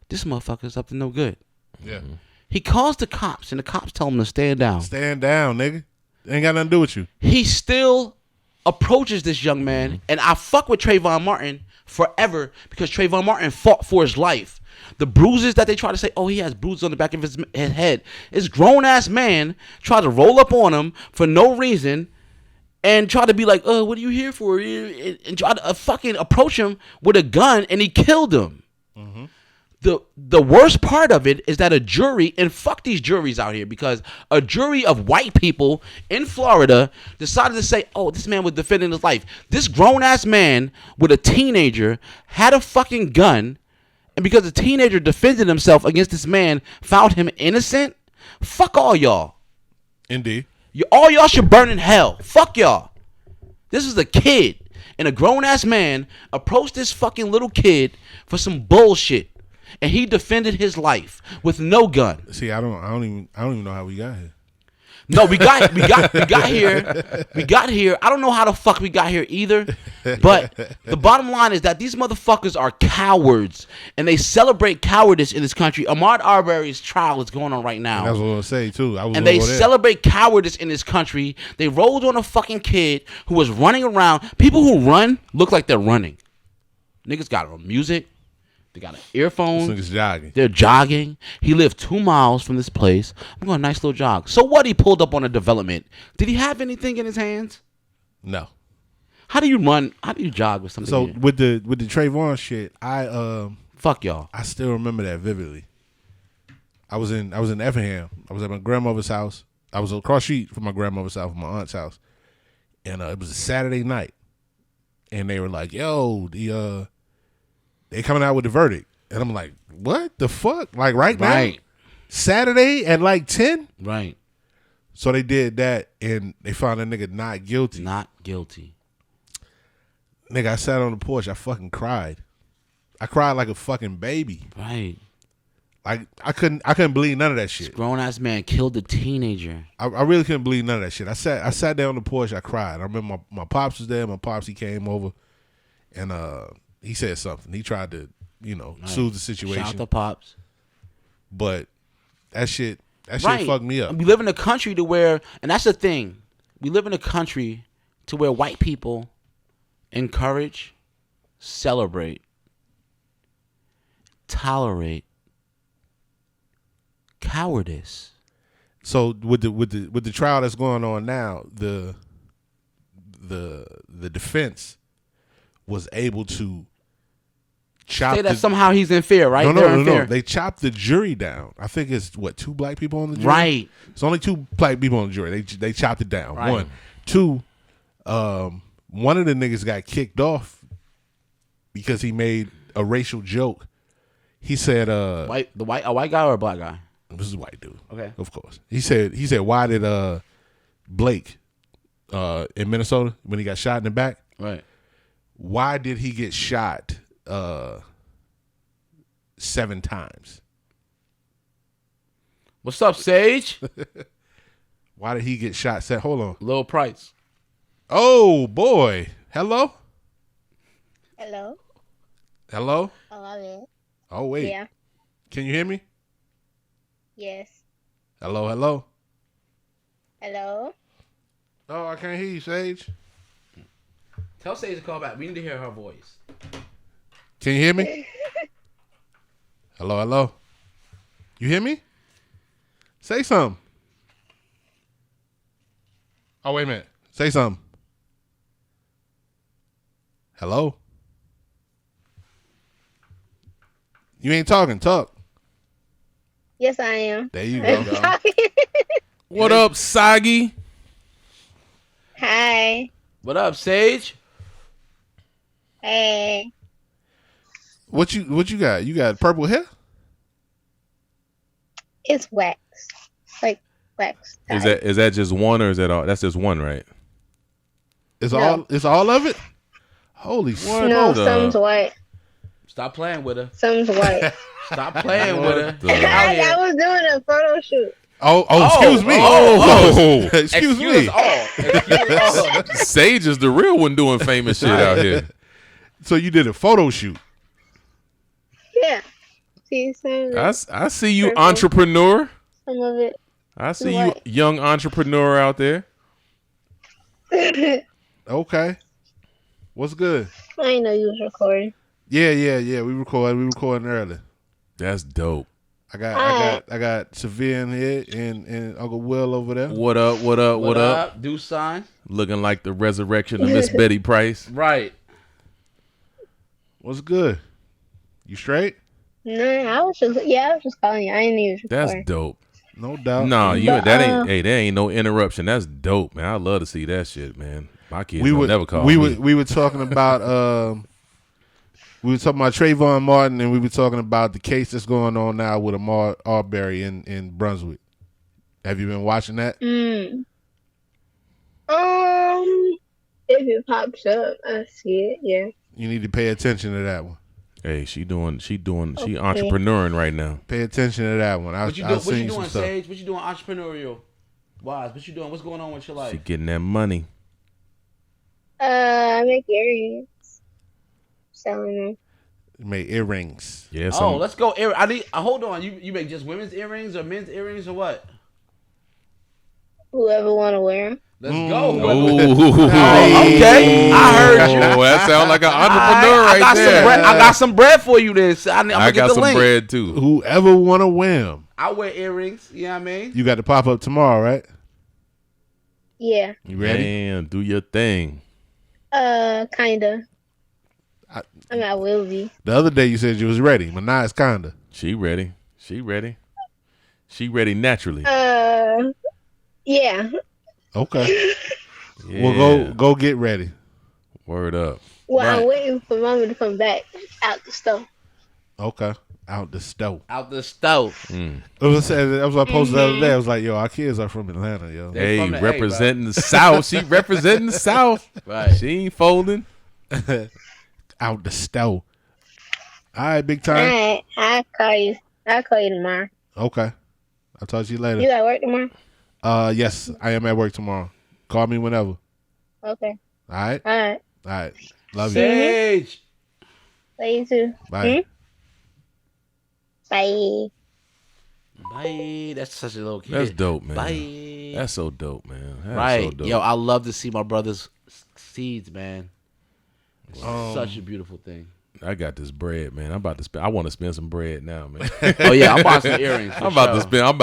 "This motherfucker's up to no good." Yeah. He calls the cops, and the cops tell him to stand down. Stand down, nigga. Ain't got nothing to do with you. He still approaches this young man, and I fuck with Trayvon Martin forever because Trayvon Martin fought for his life. The bruises that they try to say, oh, he has bruises on the back of his head. This grown-ass man tried to roll up on him for no reason and try to be like, what are you here for? And try to fucking approach him with a gun, and he killed him. Mm-hmm. The worst part of it is that a jury, and fuck these juries out here, because a jury of white people in Florida decided to say, oh, this man was defending his life. This grown-ass man with a teenager had a fucking gun, and because the teenager defended himself against this man, found him innocent. Fuck all y'all. Indeed. All y'all should burn in hell. Fuck y'all. This is a kid, and a grown-ass man approached this fucking little kid for some bullshit. And he defended his life with no gun. See, I don't even know how we got here. No, we got here. We got here. I don't know how the fuck we got here either. But the bottom line is that these motherfuckers are cowards, and they celebrate cowardice in this country. Ahmaud Arbery's trial is going on right now. And that's what I was gonna say too. And they celebrate cowardice in this country. They rolled on a fucking kid who was running around. People who run look like they're running. Niggas got on music. They got an earphone. This nigga's jogging. They're jogging. He lived 2 miles from this place. I'm going a nice little jog. So what? He pulled up on a development. Did he have anything in his hands? No. How do you run? How do you jog with something? So in with the Trayvon shit, fuck y'all. I still remember that vividly. I was in Effingham. I was at my grandmother's house. I was across the street from my grandmother's house, from my aunt's house, and it was a Saturday night, and they were like, "Yo, they coming out with the verdict," and I'm like, "What the fuck? Like right now? Saturday at like 10?" Right. So they did that, and they found that nigga not guilty. Not guilty. Nigga, I sat on the porch. I fucking cried. I cried like a fucking baby. Right. Like I couldn't believe none of that shit. This grown ass man killed a teenager. I really couldn't believe none of that shit. I sat down on the porch. I cried. I remember my pops was there. My pops, he came over, and he said something. He tried to, soothe the situation. Shout out to Pops. But that shit fucked me up. We live in a country to where, and that's the thing, we live in a country to where white people encourage, celebrate, tolerate cowardice. So with the trial that's going on now, the defense was able to say that somehow he's in fear, right? No. They chopped the jury down. I think it's 2 black people on the jury. Right. It's only 2 black people on the jury. They chopped it down. Right. 1, 2. One of the niggas got kicked off because he made a racial joke. He said, a white guy or a black guy? This is a white dude. Okay. Of course. He said, why did Blake in Minnesota when he got shot in the back? Right. Why did he get shot 7 times? What's up, Sage? Why did he get shot? Hold on. Lil Price. Oh boy. Hello? Hello? Hello? Oh, I'm in. Oh wait. Yeah. Can you hear me? Yes. Hello, hello? Hello? Oh, I can't hear you, Sage. Tell Sage to call back. We need to hear her voice. Can you hear me? Hello, hello? You hear me? Say something. Oh, wait a minute. Say something. Hello? You ain't talking. Talk. Yes, I am. There you go. What up, Sagi? Hi. What up, Sage? Hey. What you got? You got purple hair? It's wax. Like wax. Is that just one or is that all? That's just one, right? It's No. all of it? Holy What? No, the- some's white. Stop playing with her. Some's white. Stop playing with her. the- Get out I here. was doing a photo shoot. Excuse me. Excuse me. all. Excuse all. Sage is the real one doing famous shit out here. So you did a photo shoot. Yeah. See some I see you, Purple. entrepreneur. some of it. I see What? you, young entrepreneur out there. Okay. What's good? I didn't know you was recording. Yeah. We recording early. That's dope. I got Severe in here and Uncle Will over there. What up? What up? What up? Do sign. Looking like the resurrection of Miss Betty Price. Right. What's good? You straight? No, I was just calling you. I didn't know you was That's recording. dope. No doubt. No, you But, that ain't. Hey, that ain't no interruption. That's dope, man. I love to see that shit, man. My kids we don't were never call we me. were talking about we were talking about Trayvon Martin, and we were talking about the case that's going on now with Ahmaud Arbery in Brunswick. Have you been watching that? If it pops up, I see it. Yeah. You need to pay attention to that one. Hey, she entrepreneuring right now. Pay attention to that one. What you I'll doing, send you some stuff. Sage? What you doing entrepreneurial wise? What you doing? What's going on with your life? She getting that money. I make earrings. Selling them. Made earrings. Yeah. Oh, let's go. I need. Hold on. You make just women's earrings or men's earrings or what? Whoever want to wear them. Let's go. Okay, I heard you. Oh, that sounds like an entrepreneur I right got there. some bread. I got some bread for you. Then I'm gonna I get got the some link. bread too. Whoever want to wear them. I wear earrings. You know what I mean? You got to pop up tomorrow, right? Yeah. You ready? Damn, do your thing. Kinda. I will be. The other day you said you was ready, but now it's kinda. She ready. She ready. She ready naturally. Yeah. Okay. Yeah. Well, go get ready. Word up. Well, Right. I'm waiting for Mama to come back out the store. Okay. Out the stove. Out the stove. That was what I posted the other day. I was like, yo, our kids are from Atlanta, yo. They Hey, from the A, representing the South. She representing the South. Right. She ain't folding. Out the stove. All right, big All time. right. I'll call you tomorrow. Okay. I'll talk to you You later. got work tomorrow? Yes, I am at work tomorrow. Call me whenever. Okay. All right? All right. All right. Love you. Sage. Love you too. Bye. Bye. Bye. That's such a little kid. That's dope, man. Bye. That's so dope, man. That's right. so dope. Yo, I love to see my brother's seeds, man. It's such a beautiful thing. I got this bread, man. I want to spend some bread now, man. Oh yeah, I'm buying some earrings. I'm about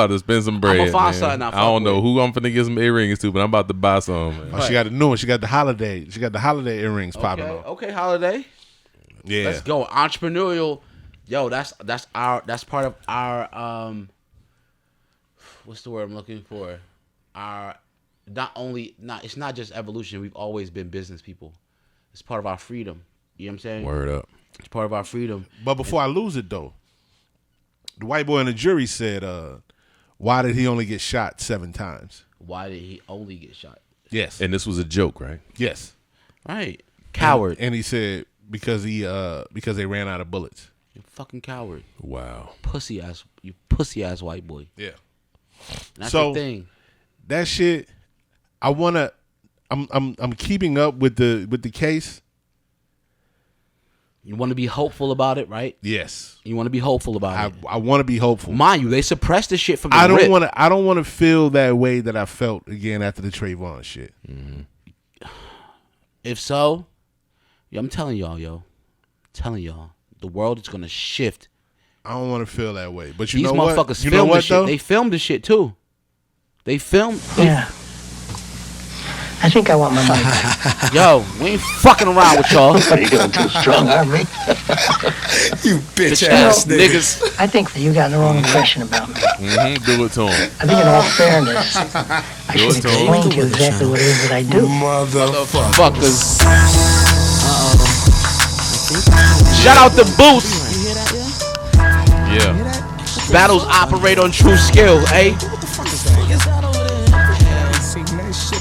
to spend some bread. I'ma find man. something I I don't fuck know with. who I'm finna get some earrings to, but I'm about to buy some, man. Oh, she got a new one. She got the holiday. She got the holiday earrings popping Okay, off. okay, holiday. Yeah. Let's go. Entrepreneurial. Yo, that's part of our what's the word I'm looking for? Our it's not just evolution. We've always been business people. It's part of our freedom. You know what I'm saying? Word up. It's part of our freedom. But before I lose it, though, the white boy in the jury said, why did he only get shot 7 times? Why did he only get shot? Yes. And this was a joke, right? Yes. Right. Coward. And he said because they ran out of bullets. You fucking coward. Wow. Pussy ass white boy. Yeah. And that's So- the thing. That shit, I'm keeping up with the case. You want to be hopeful about it, right? Yes. You want to be hopeful about it. I want to be hopeful. Mind you, they suppressed the shit from the I rip. don't want to feel that way that I felt again after the Trayvon shit. If so, I'm telling y'all, the world is gonna shift. I don't want to feel that way. But you These know what? motherfuckers You know filmed the what shit. though? They filmed the shit too. They filmed. I think I want my money back. Yo, we ain't fucking around with y'all. You're doing too strong on me. You bitch ass niggas. I think that you got the wrong impression about me. Do it to him. I think in all fairness, I should explain to you exactly what it is that I do. Motherfuckers. Shout out to Boost. Yeah. Battles operate on true skill, eh?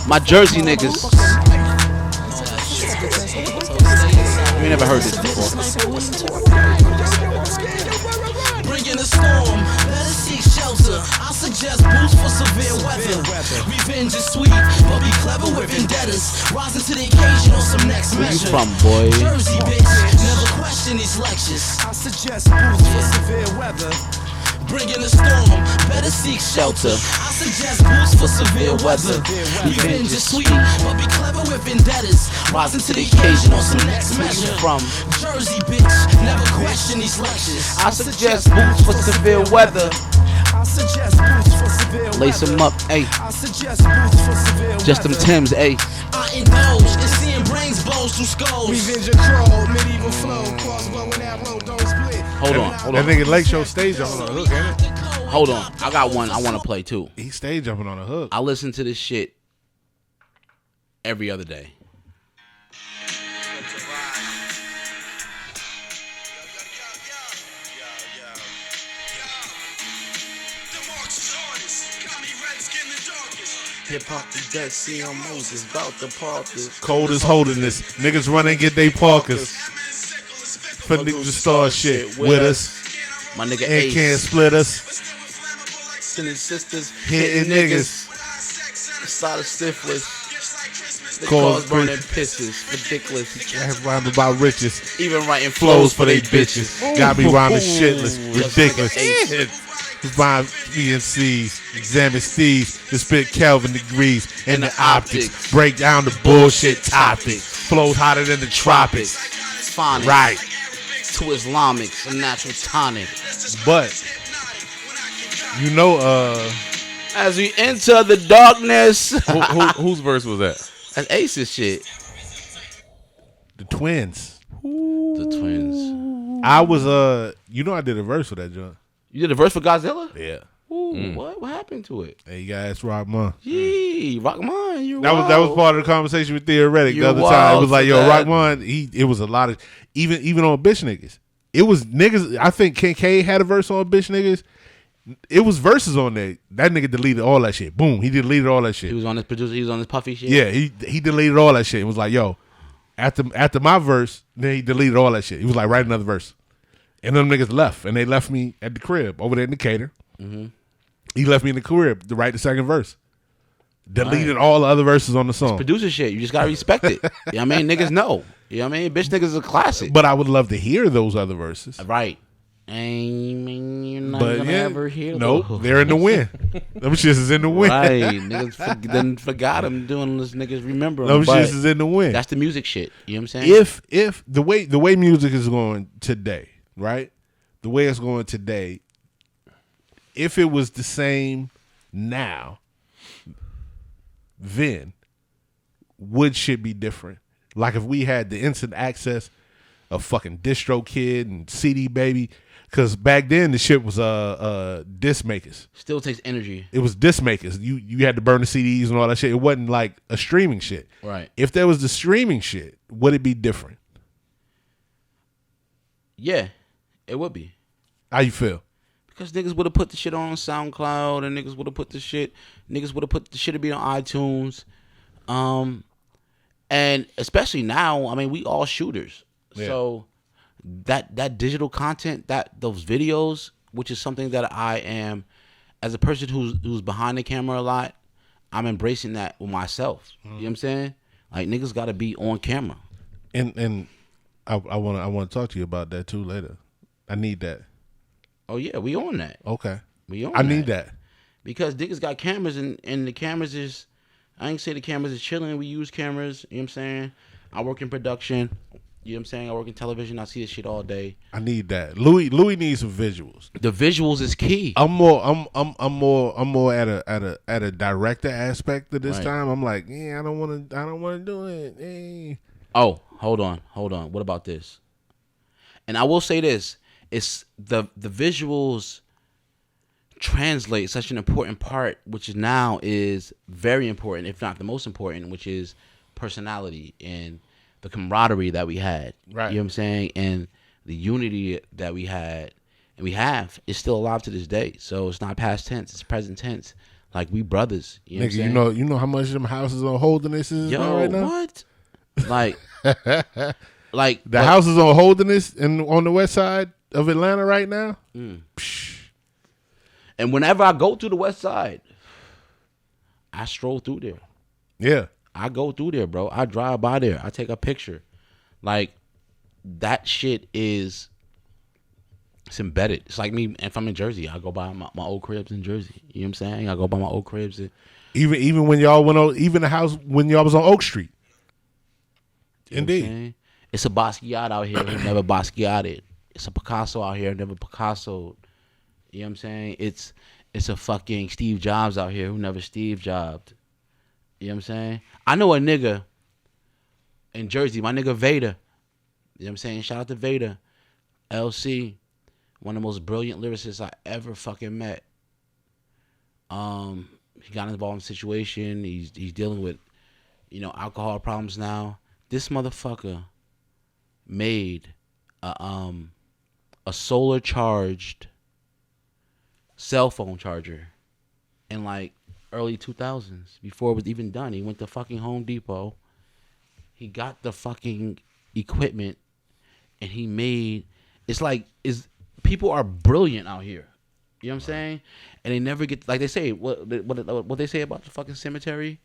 My Jersey niggas. We never heard this before. Bringing a storm, better seek shelter. I suggest boots for severe weather. Revenge is sweet, but be clever with vendettas. Rising to the occasion on some next Where you measure. from, boy? Jersey, bitch, never question these lectures. I suggest boots for severe weather. Bringing a storm, better seek shelter. I suggest boots for severe weather. Revenge is sweet, but be clever with vendettas. Rising to the occasion on some next measure. From Jersey, bitch, never question these lectures. I suggest boots for severe weather. I suggest boots for severe weather. Lace them up, ayy. I suggest boots for severe weather. Just them Timbs, ayy. I indulge in seeing brains blows through skulls. Revenge a troll, medieval flow. Crossbow and arrow don't split. Hold on. That nigga Lake Show stage jumping on a hook, ain't it? Hold on. I got one I want to play too. He stage jumping on a hook. I listen to this shit every other day. Hip hop the Dead Sea on Moses, bout the parkers. Cold as holding this. Niggas run and get they parkers. For niggas to start shit with us. My nigga And Ace. can't split us. And his sisters Hitting niggas. Side of syphilis. The Cause cars burning pisses. Ridiculous. Have rhyme about riches. Even writing Flows for they bitches. Got me rhyming shitless. Ridiculous. Rhyme ENCs. Examine Steve's. To spit Kelvin degrees. And the optics. Break down the bullshit topics. Flows hotter than the tropics. Phonics. Right. To Islamics. A natural tonic. But you know, As we enter the darkness. Whose verse was that? That's Ace's shit. the twins. The twins. I was you know I did a verse for that joint. You did a verse for Godzilla? Yeah. Ooh, what happened to it? Hey, you guys, Rockman. Yee, Rockman, you That was part of the conversation with Theoretic the other time. It was like, yo, Rockman, it was a lot of even on Bitch Niggas. It was niggas. I think Kincaid had a verse on Bitch Niggas. It was verses on there. That nigga deleted all that shit. Boom, he deleted all that shit. He was on his producer. He was on his puffy shit. Yeah, he deleted all that shit. It was like, yo, after my verse, then he deleted all that shit. He was like, write another verse. And them niggas left, and they left me at the crib over there in Decatur. Mm-hmm. He left me in the crib to write the second verse. Deleted all the other verses on the song. It's producer shit. You just gotta respect it. You know what I mean? Niggas know. You know what I mean? Bitch niggas is a classic. But I would love to hear those other verses. Right. I mean, you're not But gonna yeah, ever hear nope, those. they're in the wind. Them shits is in the wind. Right. Niggas then forgot them doing this. Niggas remember them. Them shits is in the wind. That's the music shit. You know what I'm saying? If the way music is going today, right? The way it's going today, if it was the same now, then would shit be different? Like if we had the instant access of fucking DistroKid and CD Baby, because back then the shit was disc makers. Still takes energy. It was disc makers. You had to burn the CDs and all that shit. It wasn't like a streaming shit. Right. If there was the streaming shit, would it be different? Yeah, it would be. How you feel? Because niggas would have put the shit on SoundCloud, and niggas would have put the shit to be on iTunes, and especially now, I mean, we all shooters, so that digital content, those videos, which is something that I am, as a person who's behind the camera a lot, I'm embracing that with myself. You know what I'm saying? Like niggas got to be on camera, and I want to talk to you about that too later. I need that. Oh yeah, we on that. Okay. We on I need that. Because niggas got cameras and the cameras is, I ain't say the cameras is chilling. We use cameras, you know what I'm saying? I work in production. You know You know what I'm saying? I work in television. I see this shit all day. I need that. Louis needs some visuals. The visuals is key. I'm more at a director aspect of this time. I'm like, yeah, I don't want to do it. Hey. Oh, hold on. What about this? And I will say this: it's the visuals translate such an important part, which is very important, if not the most important, which is personality and the camaraderie that we had. Right. You know what I'm saying? And the unity that we had and we have is still alive to this day. So it's not past tense, it's present tense. Like we brothers. You know what I'm saying? You know how much them houses on Holderness is right now? What? Like the houses on Holderness and on the west side of Atlanta right now? And whenever I go through the west side, I stroll through there. Yeah. I go through there, bro. I drive by there. I take a picture. Like, that shit it's embedded. It's like me, if I'm in Jersey, I go by my old cribs in Jersey. You know what I'm saying? I go by my old cribs. Even when y'all went on, even the house when y'all was on Oak Street. Indeed. It's a Basquiat out here who never Basquiated. It's a Picasso out here who never Picassoed. You know what I'm saying? It's a fucking Steve Jobs out here who never Steve Jobbed. You know what I'm saying? I know a nigga in Jersey, my nigga Vader. You know what I'm saying? Shout out to Vader. LC, one of the most brilliant lyricists I ever fucking met. He got involved in a situation. He's dealing with, alcohol problems now. This motherfucker made a solar charged cell phone charger in like early 2000s before it was even done. He went to fucking Home Depot. He got the fucking equipment and he made people are brilliant out here. You know what I'm saying? And they never get, like they say, what they say about the fucking cemetery?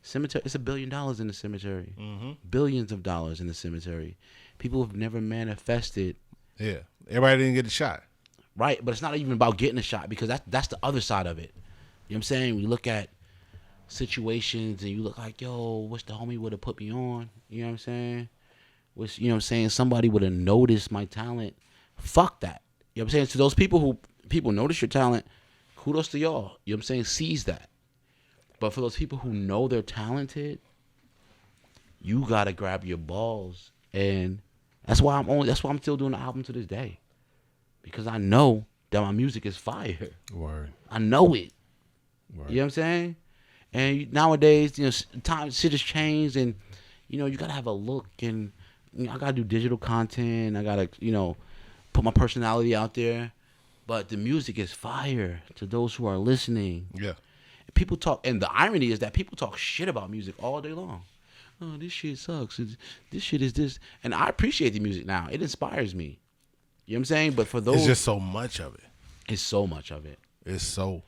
It's $1 billion in the cemetery. Mm-hmm. Billions of dollars in the cemetery. People have never manifested. Yeah. Everybody didn't get a shot. Right, but it's not even about getting a shot because that's the other side of it. You know what I'm saying? We look at situations and you look like, yo, wish the homie would have put me on. You know what I'm saying? Wish, you know what I'm saying, somebody would have noticed my talent. Fuck that. You know what I'm saying? To those people who notice your talent, kudos to y'all. You know what I'm saying? Seize that. But for those people who know they're talented, you gotta grab your balls. And that's why I'm still doing the album to this day. Because I know that my music is fire. Word. I know it. Word. You know what I'm saying? And nowadays, shit has changed, and you gotta have a look, and I gotta do digital content. I gotta, put my personality out there. But the music is fire to those who are listening. Yeah. People talk, and the irony is that people talk shit about music all day long. Oh, this shit sucks. This shit is this, and I appreciate the music now. It inspires me. You know what I'm saying? But for those, it's just so much of it. It's so much of it. It's so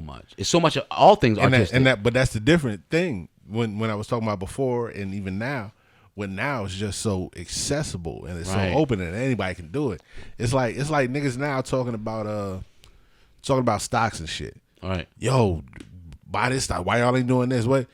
much. It's so much of all things artistic. But that's the different thing. When I was talking about before, and even now, when now it's just so accessible and it's so open and anybody can do it. It's like niggas now talking about stocks and shit. All right. Yo, buy this stock. Why y'all ain't doing this? What?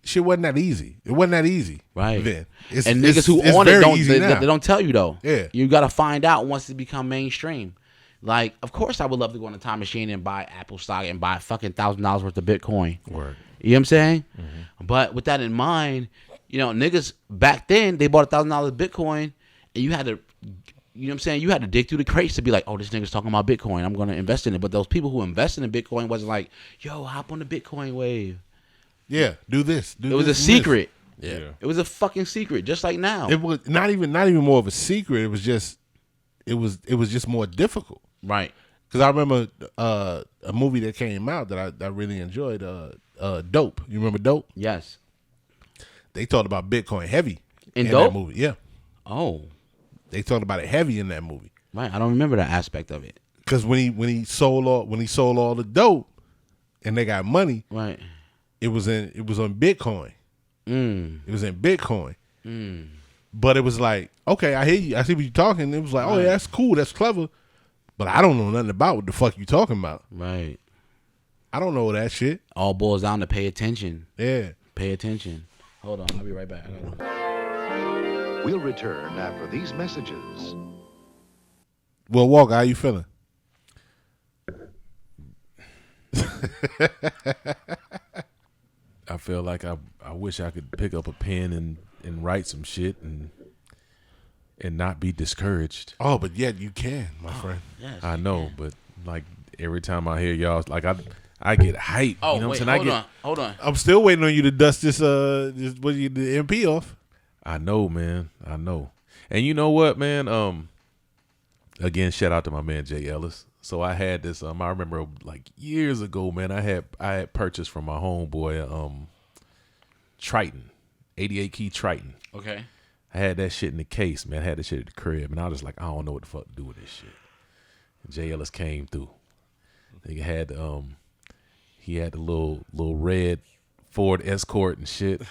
Shit wasn't that easy. It wasn't that easy. Right. Then. And niggas who on it they don't tell you though. Yeah. You got to find out once it become mainstream. Like, of course I would love to go on a time machine and buy Apple stock and buy fucking $1,000 worth of Bitcoin. Word. You know what I'm saying? Mm-hmm. But with that in mind, niggas back then, they bought $1,000 Bitcoin and you had to, you know what I'm saying? You had to dig through the crates to be like, oh, this nigga's talking about Bitcoin. I'm going to invest in it. But those people who invested in Bitcoin wasn't like, yo, hop on the Bitcoin wave. Yeah, do this. It was a secret. Yeah. It was a fucking secret, just like now. It was not even more of a secret. It was just more difficult. Right. Because I remember a movie that came out that I really enjoyed, Dope. You remember Dope? Yes. They talked about Bitcoin heavy in Dope? that movie. Yeah. Oh. They talked about it heavy in that movie. Right. I don't remember that aspect of it. Because when he sold all the dope and they got money, right. It was on Bitcoin. It was in Bitcoin. But it was like, okay, I hear you. I see what you're talking. It was like, oh yeah, that's cool, that's clever. But I don't know nothing about what the fuck you talking about. Right. I don't know that shit. All boils down to pay attention. Yeah. Pay attention. Hold on, I'll be right back. We'll return after these messages. Well, Walker, how you feeling? I feel like I wish I could pick up a pen and write some shit and not be discouraged. Oh, but yet you can, my friend. Yes, I know, but like every time I hear y'all, like I get hyped. Oh, you know wait, what I'm saying? hold on. I'm still waiting on you to dust this the MP off. I know, man. I know. And you know what, man? Again, shout out to my man Jay Ellis. So I had this. I remember like years ago, man. I had purchased from my homeboy Triton, 88 key Triton. Okay. I had that shit in the case, man. I had that shit at the crib, and I was just like, I don't know what the fuck to do with this shit. And Jay Ellis came through. He had the little red Ford Escort and shit.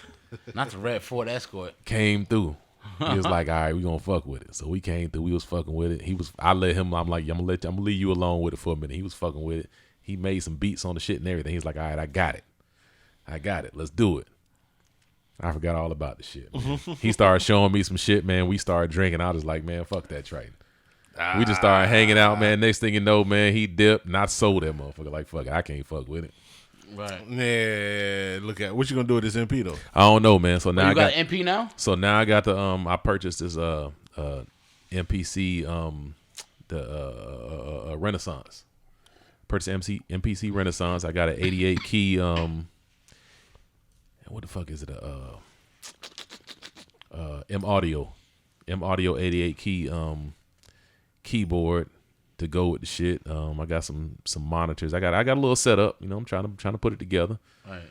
Not the red Ford Escort. Came through. He was like, all right, we gonna fuck with it. So we came through. We was fucking with it. I let him. I'm like, I'm gonna leave you alone with it for a minute. He was fucking with it. He made some beats on the shit and everything. He's like, all right, I got it. Let's do it. I forgot all about the shit, man. He started showing me some shit, man. We started drinking. I was like, man, fuck that Triton. We just started hanging out, man. Next thing you know, man, he dipped and I sold that motherfucker. Like, fuck it, I can't fuck with it. Right. Yeah, look at what you gonna do with this MP though. I don't know, man. So now you got an MP now? So now I got the I purchased this MPC the Renaissance. Purchased MPC Renaissance. I got an 88 key what the fuck is it? M Audio 88 key keyboard to go with the shit. I got some monitors. I got a little setup. You know, I'm trying to put it together. Right.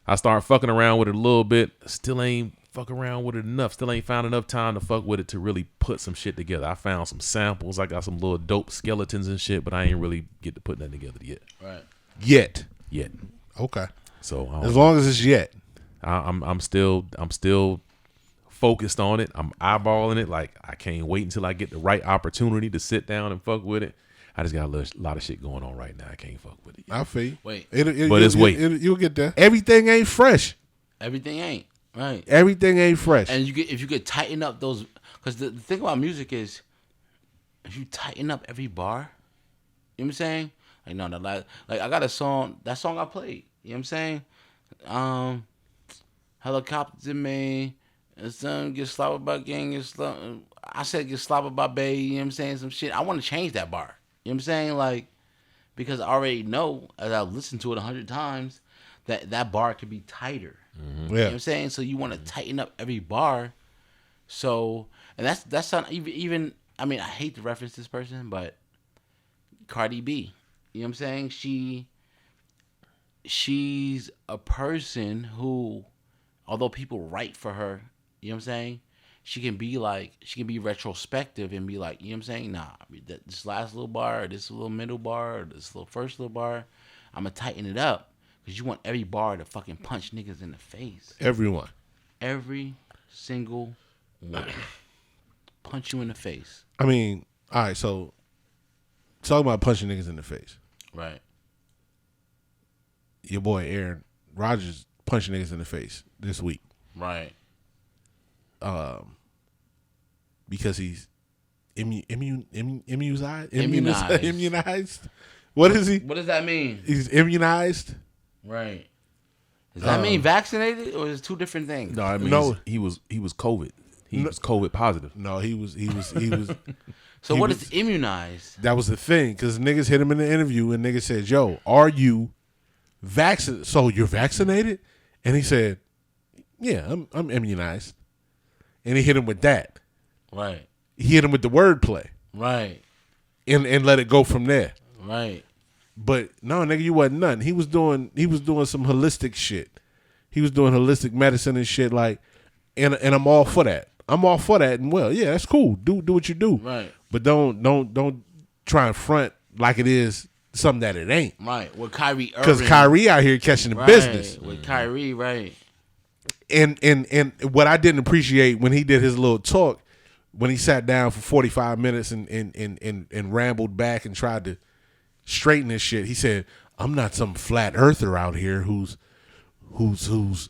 I started fucking around with it a little bit. Still ain't fucking around with it enough. Still ain't found enough time to fuck with it to really put some shit together. I found some samples. I got some little dope skeletons and shit, but I ain't really get to put that together yet. Right. Yet. Okay. So as long as it's yet, I'm still focused on it. I'm eyeballing it. Like I can't wait until I get the right opportunity to sit down and fuck with it. I just got a lot of shit going on right now. I can't fuck with it yet. I feel you. Wait. But it's wait. You'll get there. Everything ain't fresh. Everything ain't. Right. Everything ain't fresh. And if you could tighten up those, because the thing about music is, if you tighten up every bar, you know what I'm saying? Like no, like I got a song. That song I played. You know what I'm saying? Helicopter man, and son get slobbered by gang. I said get slobbered by bay. You know what I'm saying? Some shit. I want to change that bar. You know what I'm saying? Like, because I already know, as I've listened to it 100 times, that bar could be tighter. Mm-hmm. You know what I'm saying? So you want to tighten up every bar. So, and that's not even, I mean, I hate to reference this person, but Cardi B, you know what I'm saying? She's a person who, although people write for her, you know what I'm saying? She can be retrospective and be like, you know what I'm saying? Nah, this last little bar, or this little middle bar, or this little first little bar, I'm going to tighten it up. Because you want every bar to fucking punch niggas in the face. Everyone. Every single one. Punch you in the face. I mean, all right, so talking about punching niggas in the face. Right. Your boy Aaron Rodgers punching niggas in the face this week. Right. Because he's immunized. What is he? What does that mean? He's immunized. Right. Does that mean vaccinated, or is it two different things? No, I mean he was COVID. He was COVID positive. No, he was. So what is immunized? That was the thing, because niggas hit him in the interview, and niggas said, "Yo, are you vaccinated? So you're vaccinated?" And he said, "Yeah, I'm immunized." And he hit him with that. Right. He hit him with the wordplay. Right. And let it go from there. Right. But no, nigga, you wasn't nothing. He was doing some holistic shit. He was doing holistic medicine and shit, like, and I'm all for that. I'm all for that, and well, yeah, that's cool. Do what you do. Right. But don't try and front like it is something that it ain't. Right. With Kyrie Irving. Because Kyrie out here catching the business. With Kyrie, right. And what I didn't appreciate when he did his little talk, when he sat down for 45 minutes and rambled back and tried to straighten his shit, he said, "I'm not some flat earther out here who's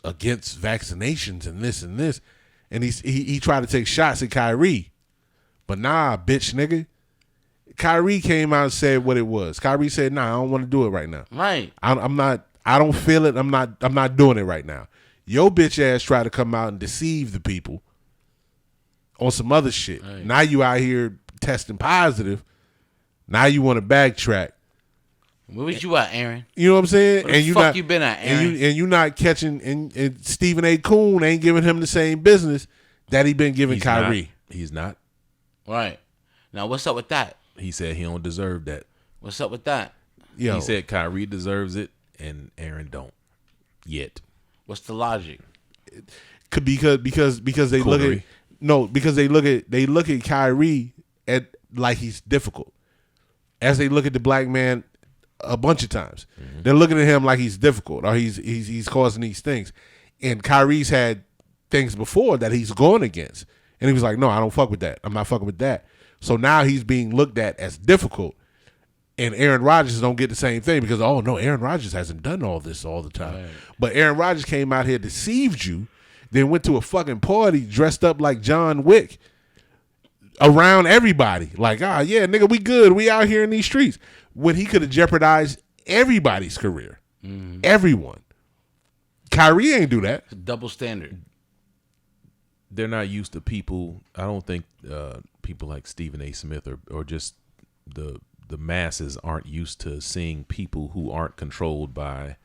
against vaccinations and this and this." and he tried to take shots at Kyrie, but nah, bitch, nigga. Kyrie came out and said what it was. Kyrie said, "Nah, I don't want to do it right now. Right. I'm not. I don't feel it. I'm not doing it right now. Your bitch ass tried to come out and deceive the people on some other shit. Right. Now you out here testing positive. Now you want to backtrack. Where was you at, Aaron? You know what I'm saying? Where the fuck you been at, Aaron? And you not catching. And Stephen A. Coon ain't giving him the same business that he been giving Kyrie. He's not. Right. Now what's up with that? He said he don't deserve that. What's up with that? Yo. He said Kyrie deserves it and Aaron don't yet. What's the logic? Because they look at Kyrie at like he's difficult. As they look at the black man a bunch of times, they're looking at him like he's difficult or he's causing these things. And Kyrie's had things before that he's gone against, and he was like, "No, I don't fuck with that. I'm not fucking with that." So now he's being looked at as difficult, and Aaron Rodgers don't get the same thing because, oh, no, Aaron Rodgers hasn't done all this all the time. Right. But Aaron Rodgers came out here, deceived you, then went to a fucking party dressed up like John Wick around everybody. Like, yeah, nigga, we good. We out here in these streets. When he could have jeopardized everybody's career. Mm-hmm. Everyone. Kyrie ain't do that. It's a double standard. They're not used to people. I don't think people like Stephen A. Smith or just the masses aren't used to seeing people who aren't controlled by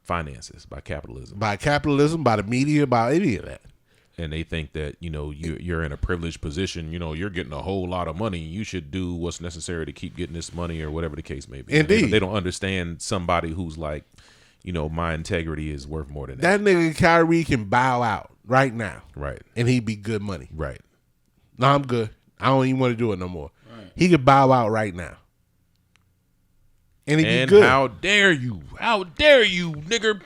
finances, by capitalism, by the media, by any of that. And they think that you're in a privileged position. You're getting a whole lot of money. You should do what's necessary to keep getting this money, or whatever the case may be. Indeed, they don't understand somebody who's like, my integrity is worth more than that. That nigga Kyrie can bow out right now. Right. And he'd be good money. Right. No, I'm good. I don't even want to do it no more. Right. He could bow out right now. And he'd be good. How dare you? How dare you, nigga?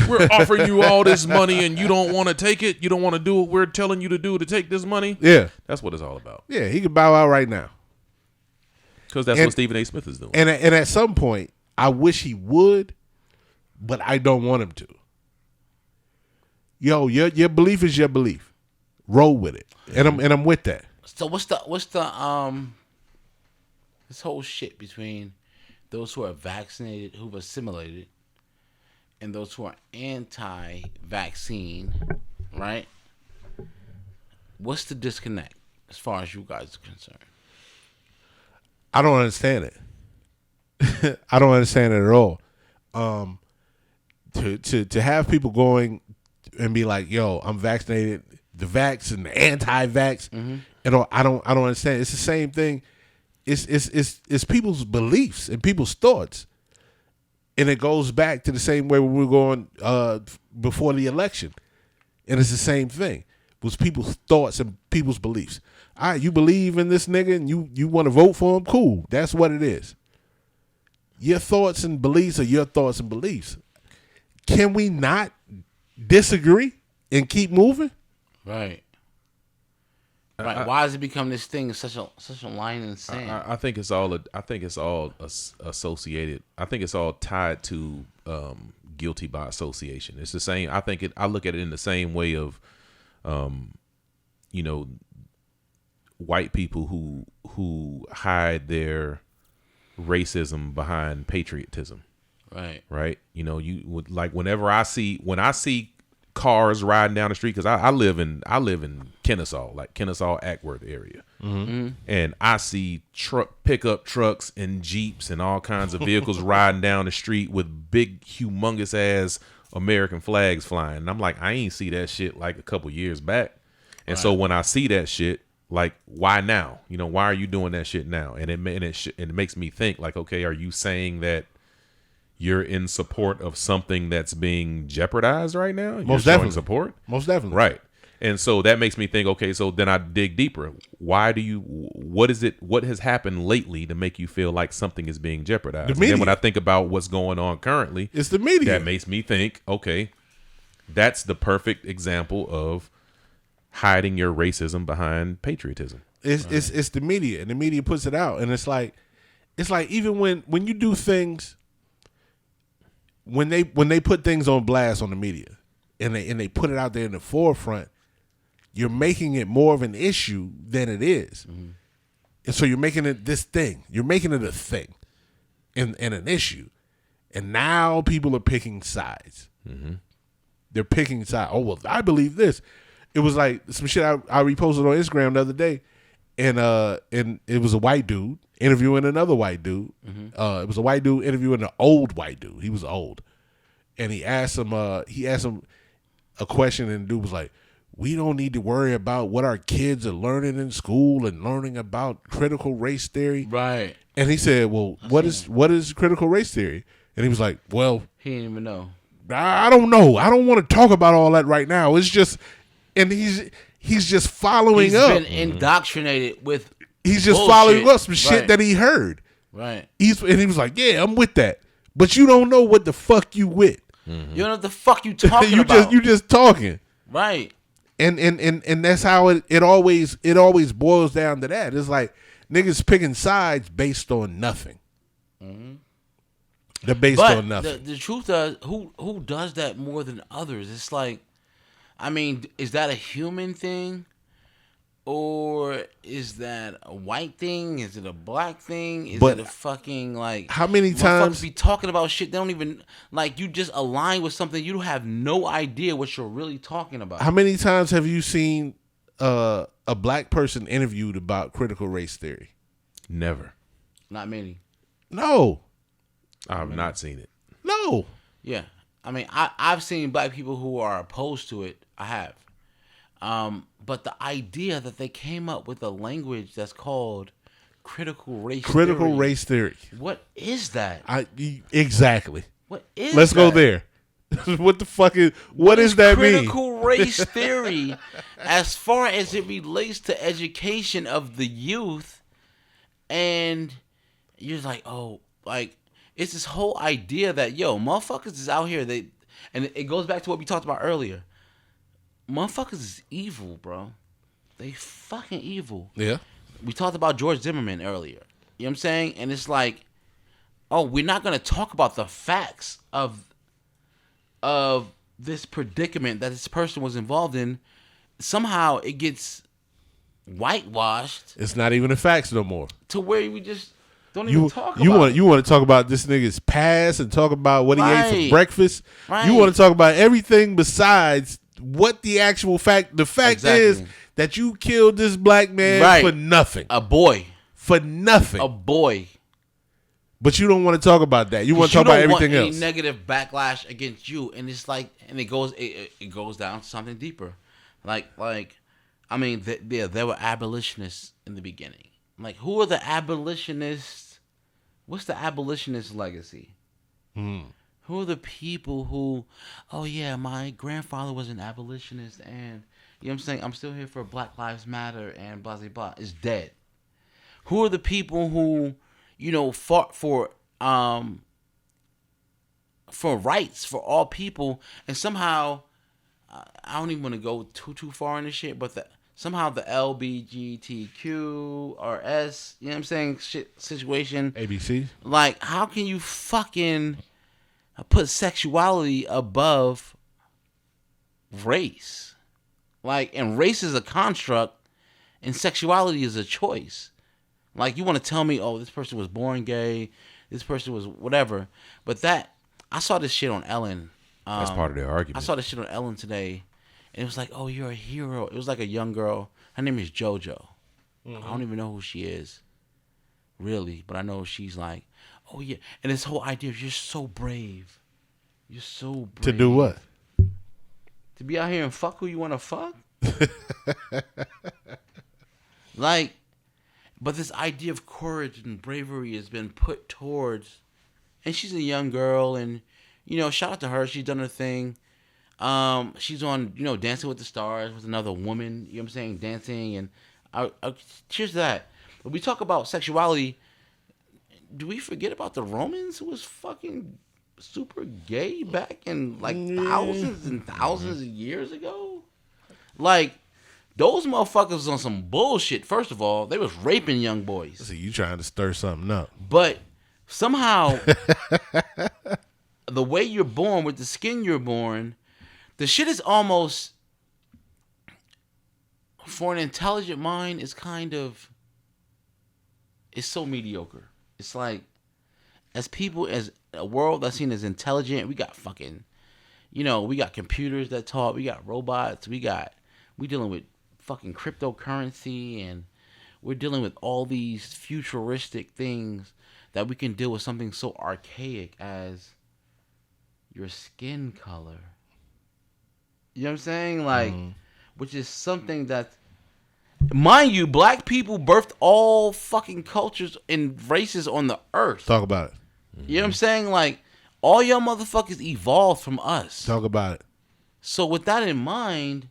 We're offering you all this money and you don't want to take it? You don't want to do what we're telling you to do to take this money? Yeah. That's what it's all about. Yeah, he could bow out right now. Because that's what Stephen A. Smith is doing. And at some point, I wish he would, but I don't want him to. Yo, your belief is your belief. Roll with it. And I'm with that. So what's the this whole shit between those who are vaccinated, who've assimilated, and those who are anti-vaccine, right? What's the disconnect as far as you guys are concerned? I don't understand it. I don't understand it at all. To have people going and be like, "Yo, I'm vaccinated," the vax and the anti-vax, and I don't understand. It's the same thing. It's people's beliefs and people's thoughts. And it goes back to the same way we were going before the election. And it's the same thing. It was people's thoughts and people's beliefs. All right, you believe in this nigga and you want to vote for him? Cool. That's what it is. Your thoughts and beliefs are your thoughts and beliefs. Can we not disagree and keep moving? Right. Right. Why has it become this thing? Such a line in the sand. I think it's all associated. I think it's all tied to guilty by association. It's the same. I look at it in the same way of, white people who hide their racism behind patriotism. Right. Right. You would like when I see cars riding down the street, because I live in Kennesaw, like Kennesaw Ackworth area, and I see pickup trucks and Jeeps and all kinds of vehicles riding down the street with big humongous ass American flags flying, and I'm like, I ain't see that shit like a couple years back. And so when I see that shit, like, why now? Why are you doing that shit now? And it makes me think, like, okay, are you saying that you're in support of something that's being jeopardized right now? Most definitely. Support? Most definitely. Right. And so that makes me think, okay, so then I dig deeper. What has happened lately to make you feel like something is being jeopardized? The media. And then when I think about what's going on currently, it's the media. That makes me think, okay, that's the perfect example of hiding your racism behind patriotism. It's the media, and the media puts it out, and it's like even when you do things, when they put things on blast on the media, and they put it out there in the forefront, you're making it more of an issue than it is. And so you're making it this thing. You're making it a thing and an issue. And now people are picking sides. They're picking sides. Oh, well, I believe this. It was like some shit I reposted on Instagram the other day. And it was a white dude interviewing another white dude. It was a white dude interviewing an old white dude. He was old. And he asked him a question, and the dude was like, we don't need to worry about what our kids are learning in school and learning about critical race theory. Right. And he said, well, what is critical race theory? And he was like, well, he didn't even know. I don't know. I don't want to talk about all that right now. It's just, and he's just following up. He's been indoctrinated with He's just bullshit. following up some shit that he heard. Right. And he was like, yeah, I'm with that. But you don't know what the fuck you with. You don't know what the fuck you talking about. You just talking. Right. And that's how it always boils down to that. It's like niggas picking sides based on nothing. They're based on nothing. The truth is, who does that more than others? It's like, I mean, is that a human thing? Or is that a white thing? Is it a black thing? Is it a fucking like? How many times be talking about shit they don't even like? You just align with something you have no idea what you're really talking about. How many times have you seen a black person interviewed about critical race theory? Never. Not many. No, I have not seen it. No. Yeah, I mean, I've seen black people who are opposed to it. I have. But the idea that they came up with a language that's called critical race theory. What is that? Exactly. What is Let's that? go there. What the fuck is what does that mean? Critical race theory, as far as it relates to education of the youth, and you're like, oh, like it's this whole idea that motherfuckers is out here. And it goes back to what we talked about earlier. Motherfuckers is evil, bro. They fucking evil. Yeah. We talked about George Zimmerman earlier. You know what I'm saying? And it's like, oh, we're not going to talk about the facts of this predicament that this person was involved in. Somehow it gets whitewashed. It's not even the facts no more. To where we just don't even talk about it. You want to talk about this nigga's past and talk about what he ate for breakfast. Right. You want to talk about everything besides what the actual fact. The fact is that you killed this black man for nothing. A boy. For nothing. A boy. But you don't want to talk about that. You want to talk about everything else. Any negative backlash against you, and it's like, and it goes down to something deeper. Like, I mean, there were abolitionists in the beginning. Like, who are the abolitionists? What's the abolitionist legacy? Who are the people who, oh yeah, my grandfather was an abolitionist, and you know what I'm saying, I'm still here for Black Lives Matter and blah blah blah, is dead. Who are the people who, fought for rights for all people, and somehow, I don't even want to go too far in this shit, but somehow the LBGTQ or S, you know what I'm saying, shit situation. ABC. Like, how can you fucking put sexuality above race? Like, and race is a construct, and sexuality is a choice. Like, you want to tell me, oh, this person was born gay, this person was whatever, but I saw this shit on Ellen. That's part of their argument. I saw this shit on Ellen today, and it was like, oh, you're a hero. It was like a young girl. Her name is JoJo. I don't even know who she is, really, but I know she's like, oh yeah. And this whole idea of you're so brave. You're so brave. To do what? To be out here and fuck who you want to fuck? Like, but this idea of courage and bravery has been put towards, and she's a young girl, and, shout out to her. She's done her thing. She's on, Dancing with the Stars with another woman, you know what I'm saying, dancing, and cheers to that. But we talk about sexuality. Do we forget about the Romans who was fucking super gay back in like thousands and thousands of years ago? Like, those motherfuckers was on some bullshit. First of all, they was raping young boys. So you trying to stir something up. But somehow, the way you're born, with the skin you're born, the shit is almost, for an intelligent mind, is kind of, it's so mediocre. It's like, as people, as a world that's seen as intelligent, we got fucking, we got computers that talk, we got robots, we dealing with fucking cryptocurrency, and we're dealing with all these futuristic things that we can deal with something so archaic as your skin color. You know what I'm saying? Like, which is something that, mind you, black people birthed all fucking cultures and races on the earth. Talk about it. You know what I'm saying? Like, all y'all motherfuckers evolved from us. Talk about it. So with that in mind,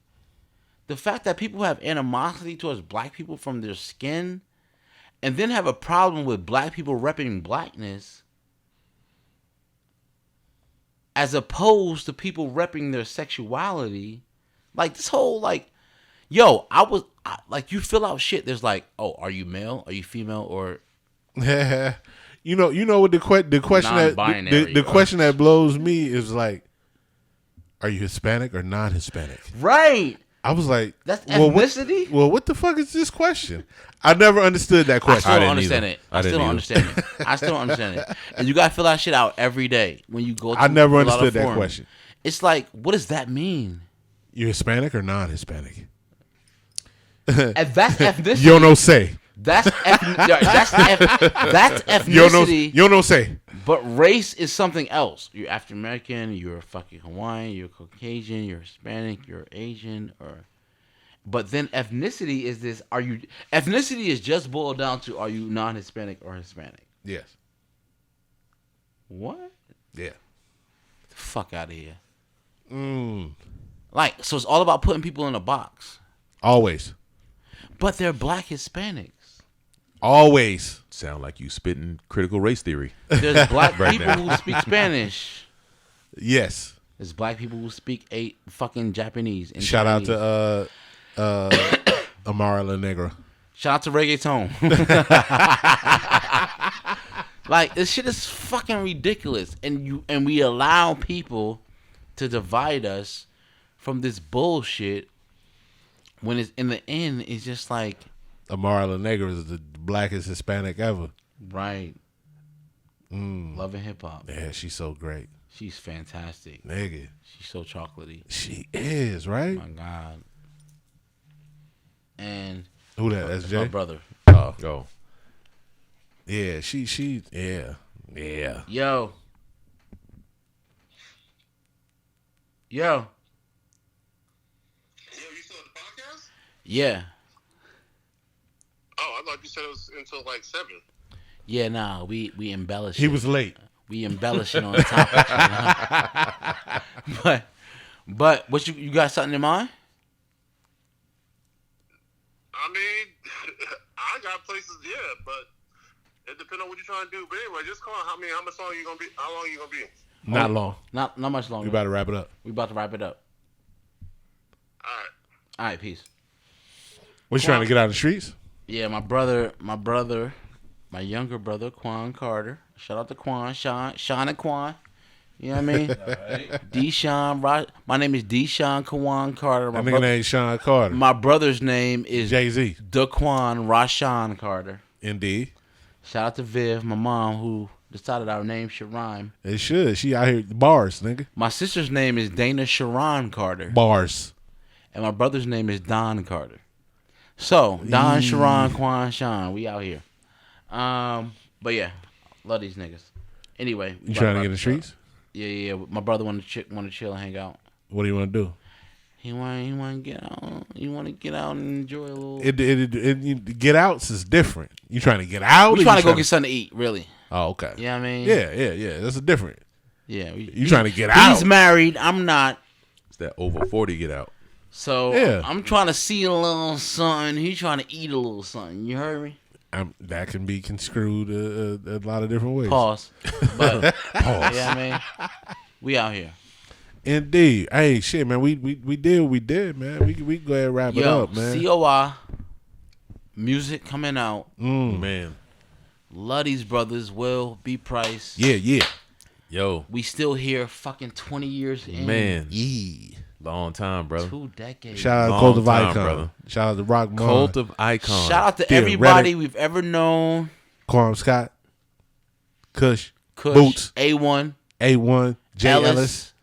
the fact that people have animosity towards black people from their skin, and then have a problem with black people repping blackness, as opposed to people repping their sexuality, like this whole like, yo, you fill out shit. There's like, oh, are you male? Are you female? Or you know what the question the question that blows me is like, are you Hispanic or non-Hispanic? Right. I was like, that's ethnicity. What the fuck is this question? I never understood that question. I still don't understand it. I still don't understand it. And you gotta fill that shit out every day when you go to, I never understood that question. It's like, what does that mean? You're Hispanic or non-Hispanic? And that's ethnicity. You don't say. That's ethnicity. You don't say. But race is something else. You're African American. You're fucking Hawaiian. You're Caucasian. You're Hispanic. You're Asian. But then ethnicity is this. Ethnicity is just boiled down to, are you non-Hispanic or Hispanic? Yes. What? Yeah. The fuck out of here. Like, so it's all about putting people in a box. Always. But they're black Hispanics. Always. Sound like you spitting critical race theory. There's black people who speak Spanish. Yes. There's black people who speak fucking Japanese. And Shout Chinese. out to Amara La Negra. Shout out to reggaeton. Like, this shit is fucking ridiculous, and we allow people to divide us from this bullshit. When it's in the end, it's just like, Amara La Negra is the blackest Hispanic ever. Right. Loving hip hop. Yeah, she's so great. She's fantastic. Nigga. She's so chocolatey. She is, right? Oh my God. And who that? That's Jay? My brother. Oh. Yeah, she yeah. Yo. Yo, you still at the podcast? Yeah. Oh, I thought you said it was until like 7. Yeah, nah, we embellish. He was late. We embellishing on top. But what you got something in mind? I mean, I got places, yeah, but it depends on what you're trying to do. But anyway, just call. How much long you gonna be? How long you gonna be? Not long. Not much longer. We about to wrap it up. All right, peace. What you trying to get out of the streets? Yeah, my younger brother, Quan Carter. Shout out to Quan, Sean and Quan. You know what I mean? Right. Deshaun, my name is Deshaun Kawan Carter. My nigga name is Sean Carter. My brother's name is Jay-Z. Daquan Rashawn Carter. Indeed. Shout out to Viv, my mom, who decided our name should rhyme. It should. She out here bars, nigga. My sister's name is Dana Sharon Carter. Bars. And my brother's name is Don Carter. So, Don, Sharon, Quan, Sean, we out here. But yeah, love these niggas. Anyway. You trying to get in the streets? Yeah. My brother want to chill and hang out. What do you want to do? He want to get out. You want to get out and enjoy a little. Get outs is different. You trying to get out? We trying to go get something to eat, really. Oh, okay. You know what I mean? Yeah. That's a different. Yeah. You trying to get out? He's married. I'm not. It's that over 40 get out. So yeah. I'm trying to see a little something. He's trying to eat a little something. You heard me? That can be construed a lot of different ways. Pause. But pause. Yeah, I mean, we out here. Indeed. Hey, shit, man. We did what we did, man. We go ahead and wrap it up, man. COI music coming out. Man. Love these brothers. Will B Price. Yeah. Yo. We still here fucking 20 years in. Man. Yeah. Long time, brother. 2 decades. Shout out to Long Cult of time, Icon. brother. Shout out to Rock Mon. Cult of Icon. Shout out to Theoretic. everybody we've ever known. Quorum Scott, Kush, Kush, Boots, A1, A1, Jay Ellis.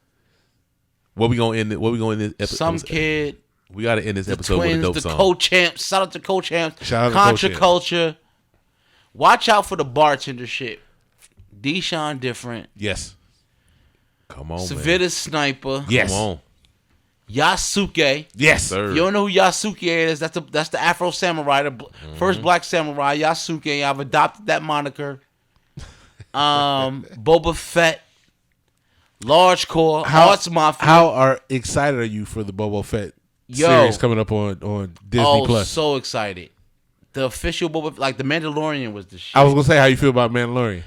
What we gonna end? What we gonna end this episode? some kid. We gotta end this The episode twins, with a dope the song. co-champs. Shout out to co-champs. Shout out to Contra co-champs. Culture. Watch out for the bartender shit. Deshaun Different. Yes. Come on, man. Savita Sniper. Yes. Come on. Yasuke. Yes. Sir. You don't know who Yasuke is? That's the Afro Samurai, the first black samurai. Yasuke. I've adopted that moniker. Boba Fett. Large Core. Arts Mafia. How excited are you for the Boba Fett series coming up on Disney Plus? So excited. The official Boba, like the Mandalorian was the shit. I was gonna say how you feel about Mandalorian.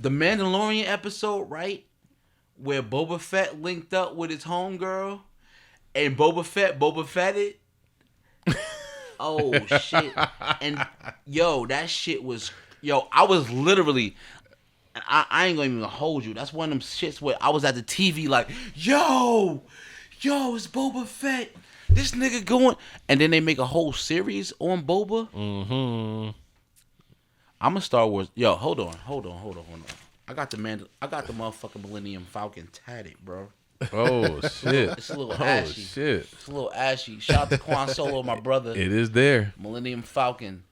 The Mandalorian episode, right? Where Boba Fett linked up with his homegirl and Boba Fetted. Oh shit. And that shit was I was literally, I ain't gonna even hold you. That's one of them shits where I was at the TV like, yo, it's Boba Fett. This nigga going, and then they make a whole series on Boba. Mm-hmm. I'm a Star Wars. Yo, hold on. I got the motherfucking Millennium Falcon tatted, bro. Oh shit. It's a little ashy. Shit. It's a little ashy. Shout out to Quan Solo, my brother. It is there. Millennium Falcon,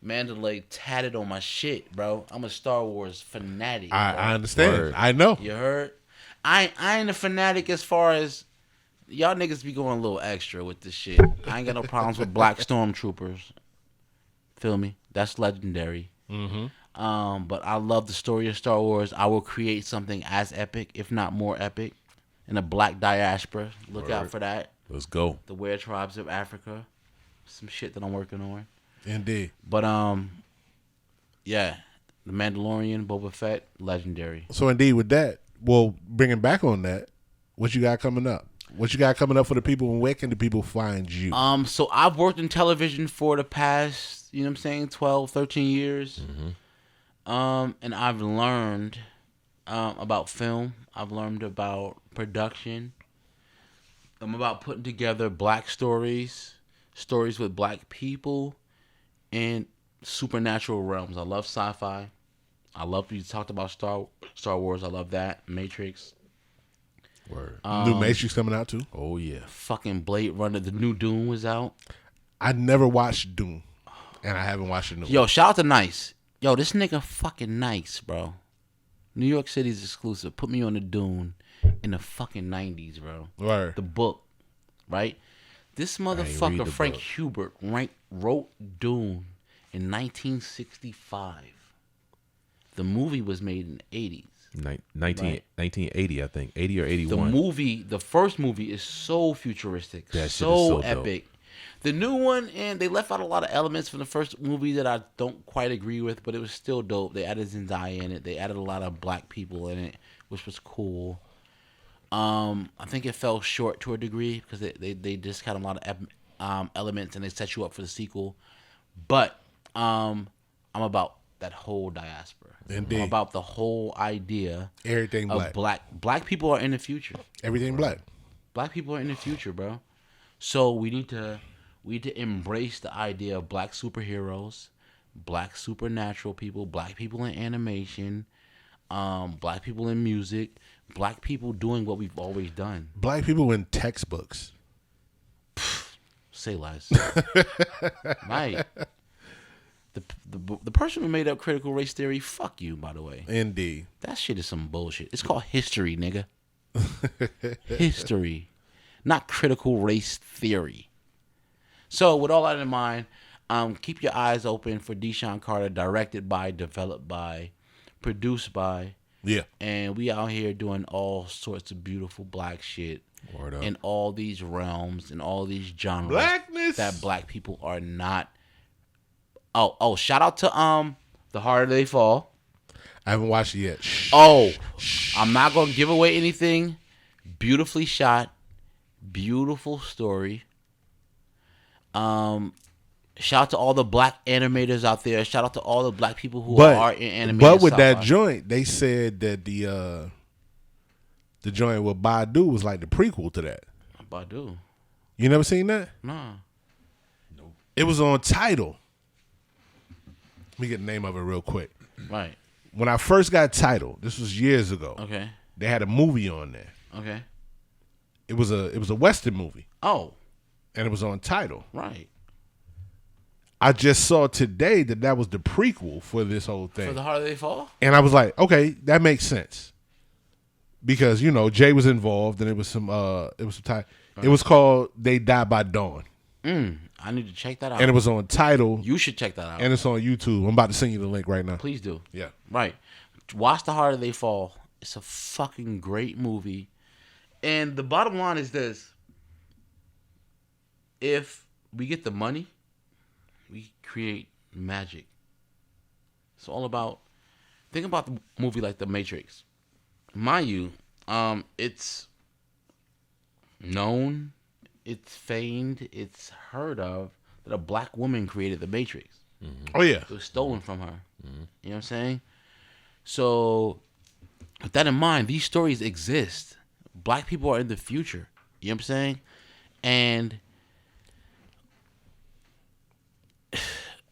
Mandalay tatted on my shit, bro. I'm a Star Wars fanatic. I understand. Word. I know. You heard? I ain't a fanatic as far as y'all niggas be going a little extra with this shit. I ain't got no problems with black stormtroopers. Feel me? That's legendary. Mm-hmm. But I love the story of Star Wars. I will create something as epic, if not more epic, in a black diaspora. Look out for that. Let's go. The Were Tribes of Africa. Some shit that I'm working on. Indeed. But yeah, the Mandalorian, Boba Fett, legendary. So indeed, with that, well, bringing back on that, what you got coming up? What you got coming up for the people, and where can the people find you? So I've worked in television for the past, 12, 13 years. Mm-hmm. And I've learned about film. I've learned about production. I'm about putting together black stories with black people in supernatural realms. I love sci-fi. I love, you talked about Star Wars. I love that. Matrix. Word. New Matrix coming out too. Oh yeah. Fucking Blade Runner. The new Dune was out. I never watched Doom, and I haven't watched the new. Yo, shout out to Nice. Yo, this nigga fucking nice, bro. New York City's exclusive. Put me on the Dune in the fucking 90s, bro. Word. The book, right? This motherfucker, Frank Hubert, wrote Dune in 1965. The movie was made in the 80s. 1980, I think. 80 or 81. The first movie is so futuristic, That shit is so so epic. Dope. The new one, and they left out a lot of elements from the first movie that I don't quite agree with, but it was still dope. They added Zendaya in it. They added a lot of black people in it, which was cool. I think it fell short to a degree because they just had a lot of elements, and they set you up for the sequel. But I'm about that whole diaspora. Indeed. I'm about the whole idea. Everything of black people are in the future. Everything black. Black people are in the future, bro. So we need to embrace the idea of black superheroes, black supernatural people, black people in animation, black people in music, black people doing what we've always done. Black people in textbooks. Say less. Right. The person who made up critical race theory, fuck you, by the way. Indeed. That shit is some bullshit. It's called history, nigga. History. Not critical race theory. So, with all that in mind, keep your eyes open for Deshaun Carter, directed by, developed by, produced by. Yeah. And we out here doing all sorts of beautiful black shit. Word up. In all these realms, in all these genres. Blackness. That black people are not. Oh, shout out to The Harder They Fall. I haven't watched it yet. Shh. Oh, I'm not going to give away anything. Beautifully shot. Beautiful story. Shout out to all the black animators out there. Shout out to all the black people who are in animation. But with that joint, they said that The joint with Badu was like the prequel to that. Badu. You never seen that? Nah. No. It was on Tidal. Let me get the name of it real quick. Right. When I first got Tidal, this was years ago. Okay. They had a movie on there. Okay. It was a Western movie. Oh. And it was on Tidal. Right. I just saw today that was the prequel for this whole thing. For The Harder They Fall? And I was like, okay, that makes sense. Because, Jay was involved and it was some time. It was called They Die by Dawn. I need to check that out. And it was on Tidal. You should check that out. And it's on YouTube. I'm about to send you the link right now. Please do. Yeah. Right. Watch The Harder They Fall. It's a fucking great movie. And the bottom line is this. If we get the money, we create magic. It's all about... Think about the movie like The Matrix. Mind you, it's known, it's famed, it's heard of that a black woman created the Matrix. Mm-hmm. Oh, yeah. It was stolen from her. Mm-hmm. You know what I'm saying? So, with that in mind, these stories exist. Black people are in the future. You know what I'm saying? And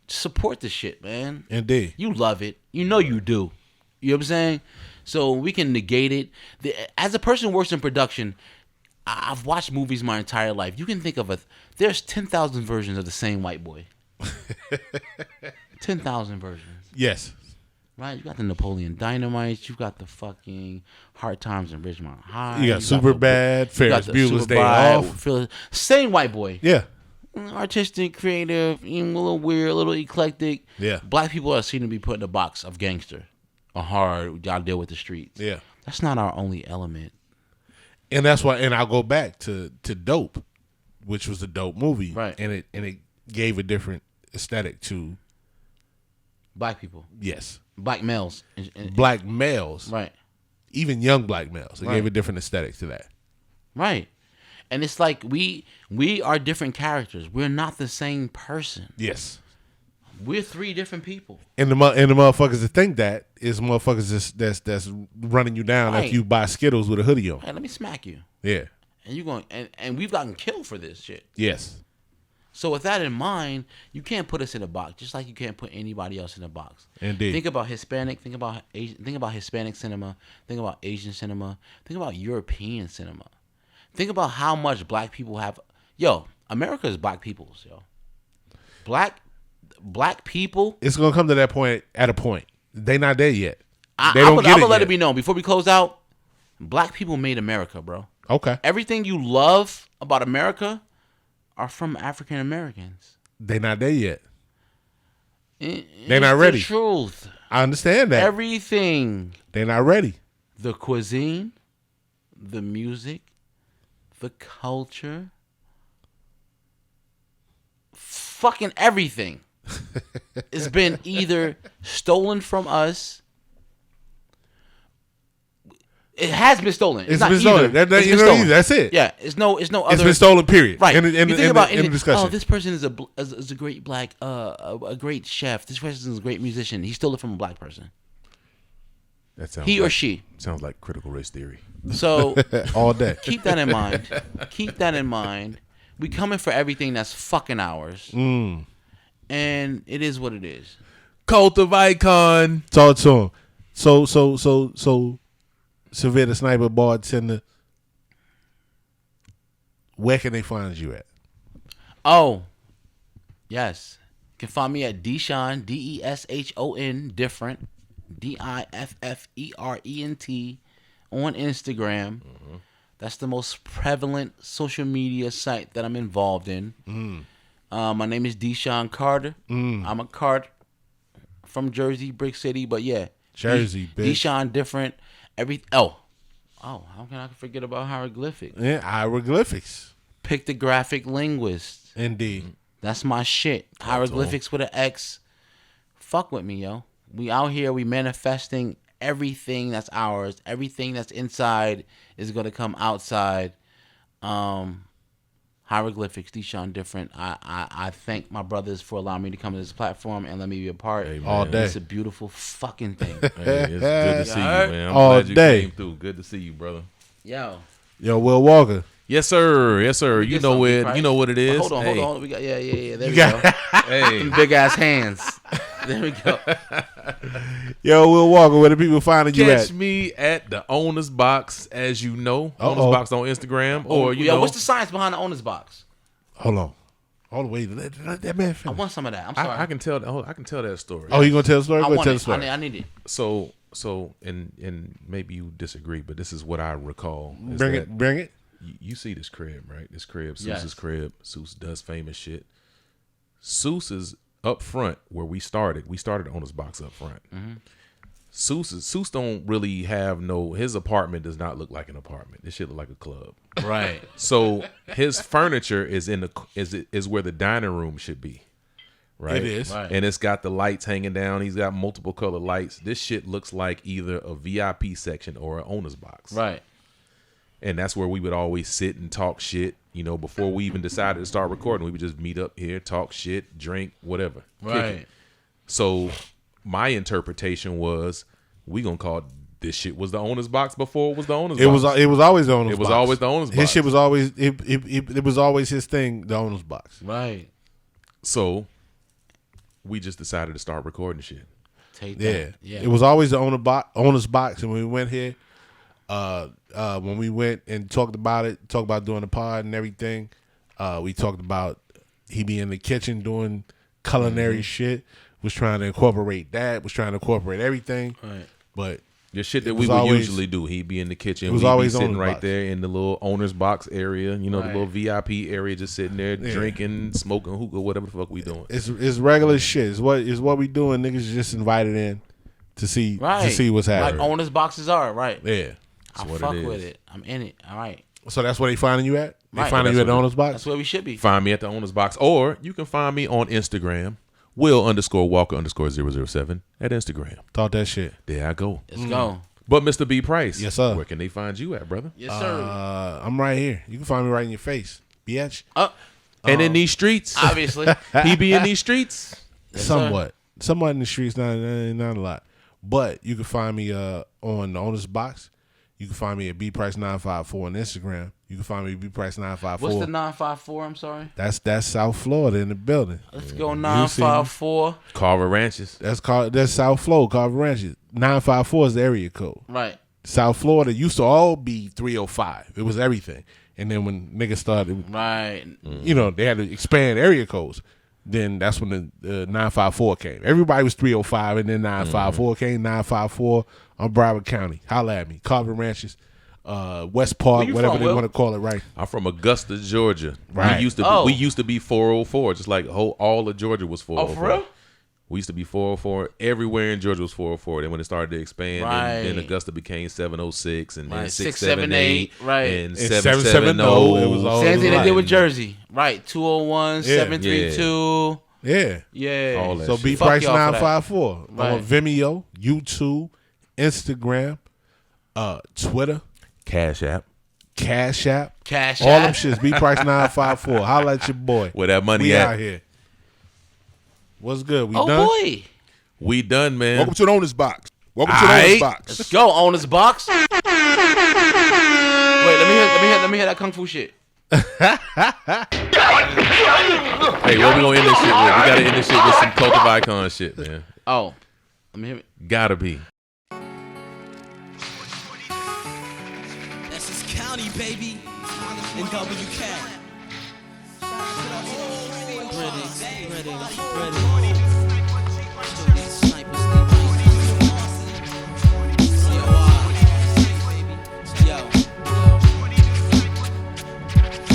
support the shit, man. Indeed. You love it. You know you do. You know what I'm saying? So we can negate it. As a person who works in production, I've watched movies my entire life. You can think of there's 10,000 versions of the same white boy. 10,000 versions. Yes. Right? You got the Napoleon Dynamite. You got the fucking Hard Times in Ridgemont High. You got Superbad, Ferris Bueller's Day Off. Same white boy. Yeah. Artistic, creative, a little weird, a little eclectic. Yeah. Black people are seen to be put in a box of gangster. Or hard, y'all deal with the streets. Yeah. That's not our only element. And that's why, and I'll go back to Dope, which was a dope movie. Right. And it gave a different aesthetic to black people. Yes. Black males. Black males. Right. Even young black males. It Right. gave a different aesthetic to that. Right. And it's like we are different characters. We're not the same person. Yes. We're three different people. And the motherfuckers that think that is motherfuckers that's running you down Right. after you buy Skittles with a hoodie on. Hey, let me smack you. Yeah. And you going and we've gotten killed for this shit. Yes. So with that in mind, you can't put us in a box, just like you can't put anybody else in a box. Indeed. Think about Hispanic. Think about Asian, think about Hispanic cinema. Think about Asian cinema. Think about European cinema. Think about how much black people have. Yo, America is black people's. Yo, black people. It's gonna come to that point at a point. They not there yet. I'm gonna let it be known before we close out. Black people made America, bro. Okay. Everything you love about America are from African Americans. They not there yet. They're not ready. The truth. I understand that. Everything. They not ready. The cuisine, the music, the culture, fucking everything has been either stolen from us. It has been stolen. It's been stolen. That's it. Yeah, it's no other. It's been stolen. Period. Right. In You think about the discussion. Oh, this person is a great black, a great chef. This person is a great musician. He stole it from a black person. That sounds he or she. Sounds like critical race theory. So all day. Keep that in mind. Keep that in mind. We coming for everything that's fucking ours. And it is what it is. Cult of Icon. Talk to him. So Severe the Sniper Bartender. Where can they find you at? Oh, yes. You can find me at Deshon, Deshon, different, Diffferent on Instagram. Mm-hmm. That's the most prevalent social media site that I'm involved in. My name is Deshon Carter. I'm a Cart from Jersey, Brick City, but yeah, Jersey, bitch. Deshon, different. How can I forget about hieroglyphics? Yeah, hieroglyphics. Pictographic linguist. Indeed. That's my shit. Hieroglyphics with an X. Fuck with me, yo. We out here, we manifesting everything that's ours. Everything that's inside is going to come outside. Hieroglyphics, Deshon Different. I thank my brothers for allowing me to come to this platform and let me be a part. Hey, all day. It's a beautiful fucking thing. Hey, it's good to see you, man. I'm all glad you day. came through. Good to see you, brother. Yo, Will Walker. Yes, sir. Yes, sir. You know it. You know what it is. Hold on, hey. hold on. We got There we go. Hey, big ass hands. There we go. Yo, Will Walker, where the people finding you at? Catch me at the Owner's Box, as you know. Owner's Box on Instagram, or you know. What's the science behind the Owner's Box? Hold on. Wait, let that man finish. I want some of that. I'm sorry. I can tell. I can tell that story. Oh, you gonna tell the story? I want tell it. the story. I need it. So, and maybe you disagree, but this is what I recall. Bring it. You see this crib, right? This crib, Seuss's crib. Seuss does famous shit. Seuss is up front where we started. We started Owner's Box up front. Mm-hmm. Seuss don't really have his apartment does not look like an apartment. This shit look like a club. Right. So his furniture is is where the dining room should be. Right. It is. Right. And it's got the lights hanging down. He's got multiple color lights. This shit looks like either a VIP section or an Owner's Box. Right. And that's where we would always sit and talk shit. You know, before we even decided to start recording, we would just meet up here, talk shit, drink, whatever. Right. So my interpretation was, we gonna call this shit was the Owner's Box before it was the Owner's Box. It was always the Owner's Box. It was always the Owner's Box. His shit was always it was always his thing, the Owner's Box. Right. So we just decided to start recording shit. Take that. Yeah. It was always the Owner's Box, and when we went here, when we went and talked about doing the pod and everything, we talked about he be in the kitchen doing culinary shit, was trying to incorporate everything. Right. But the shit that we would usually do, he'd be in the kitchen. It was we'd always be sitting Owner's right Box. there in the little Owner's Box area, you know, Right. the little VIP area, just sitting there drinking, smoking hookah, whatever the fuck we doing. It's regular shit. It's what we doing. Niggas just invited in to see what's happening. Like Owner's Boxes are, right. Yeah. I fuck with it. I'm in it. All right. So that's where they finding you at? They Right. finding you at the Owner's Box? That's where we should be. Find me at the Owner's Box, or you can find me on Instagram, Will_Walker_007 at Instagram. Talk that shit. There I go. Let's go. But Mr. B Price, Yes, sir. Where can they find you at, brother? Yes, sir. I'm right here. You can find me right in your face, bitch. And in these streets, Obviously. he be in these streets. Somewhat in the streets, not a lot. But you can find me on the Owner's Box. You can find me at bprice954 on Instagram. You can find me at bprice954. What's the 954? I'm sorry. That's South Florida in the building. Let's go 954. Carver Ranches. That's South Florida, Carver Ranches. 954 is the area code. Right. South Florida used to all be 305. It was everything. And then when niggas started, Right. you know, they had to expand area codes. Then that's when the 954 came. Everybody was 305, and then 954 came. 954 on Broward County. Holla at me. Carver Ranches, West Park, whatever they want to call it. Right. I'm from Augusta, Georgia. Right. We used to be 404, just like all of Georgia was 404. Oh, for real? We used to be 404. Everywhere in Georgia was 404. Then when it started to expand, then Augusta became 706, and then 678, right, and 770. 770. It was all Same thing they right. did with Jersey. Right. 201, 732. Yeah. Yeah. All that So shit. be Fuck Price y'all for that. 954 Right. on Vimeo, YouTube, Instagram, Twitter, Cash App. Cash App, Cash all App. them shits. Be Price 954. Holla at your boy. Where that money We at? out here. What's good? We Oh, done? boy. We done, man. Welcome to the Owner's Box. Welcome to the Aight. Owner's Box. Let's go. Owner's Box. Wait, let me hear that kung fu shit. Hey, what we gonna end this shit with? We gotta end this shit with some Cult of Icon shit, man. Oh. Let me hear it. Gotta be. That's his county, baby. In WK.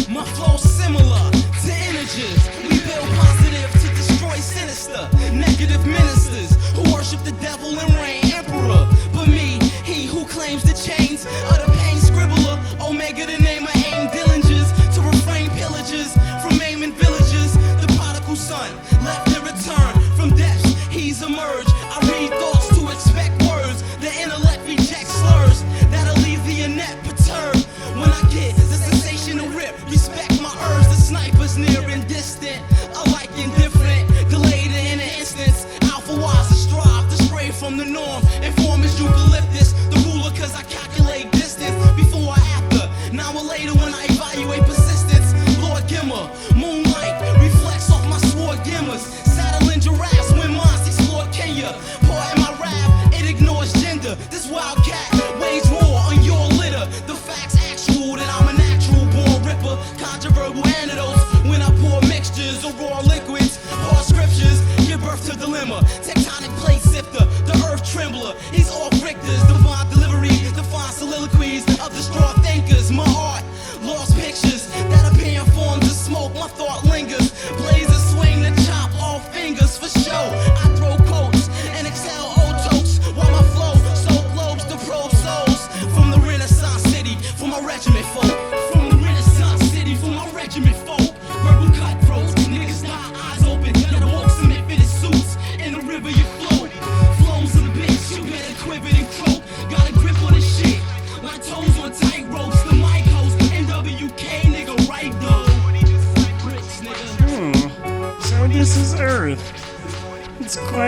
My flow's similar to images. We build positive to destroy sinister. Negative ministers who worship the devil and reign emperor. But me, he who claims the chains of the pain scribbler. Omega, the name of aim Dillingers. To refrain pillages from aiming villages. The prodigal son left in return from depths. He's emerged. I read thoughts to expect words. The intellect rejects slurs that'll leave the inept perturbed. When I get the sensational rip, respect my urge. The sniper's near and distant, alike indifferent, delayed in an instance. Alpha wise to strive to stray from the norm. Inform is eucalyptus, the ruler, cause I calculate distance before I act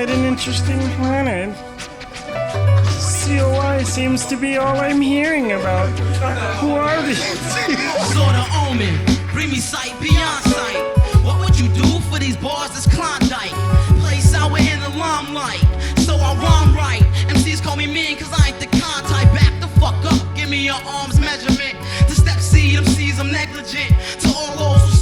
quite an interesting planet. COI seems to be all I'm hearing about. Who are these? Sorta omen, bring me sight beyond sight. What would you do for these bars that's Klondike? Play sour in the limelight, so I rhyme right. MCs call me mean cause I ain't the con type. Back the fuck up, give me your arms measurement. To step C, them C's I'm negligent. To all those who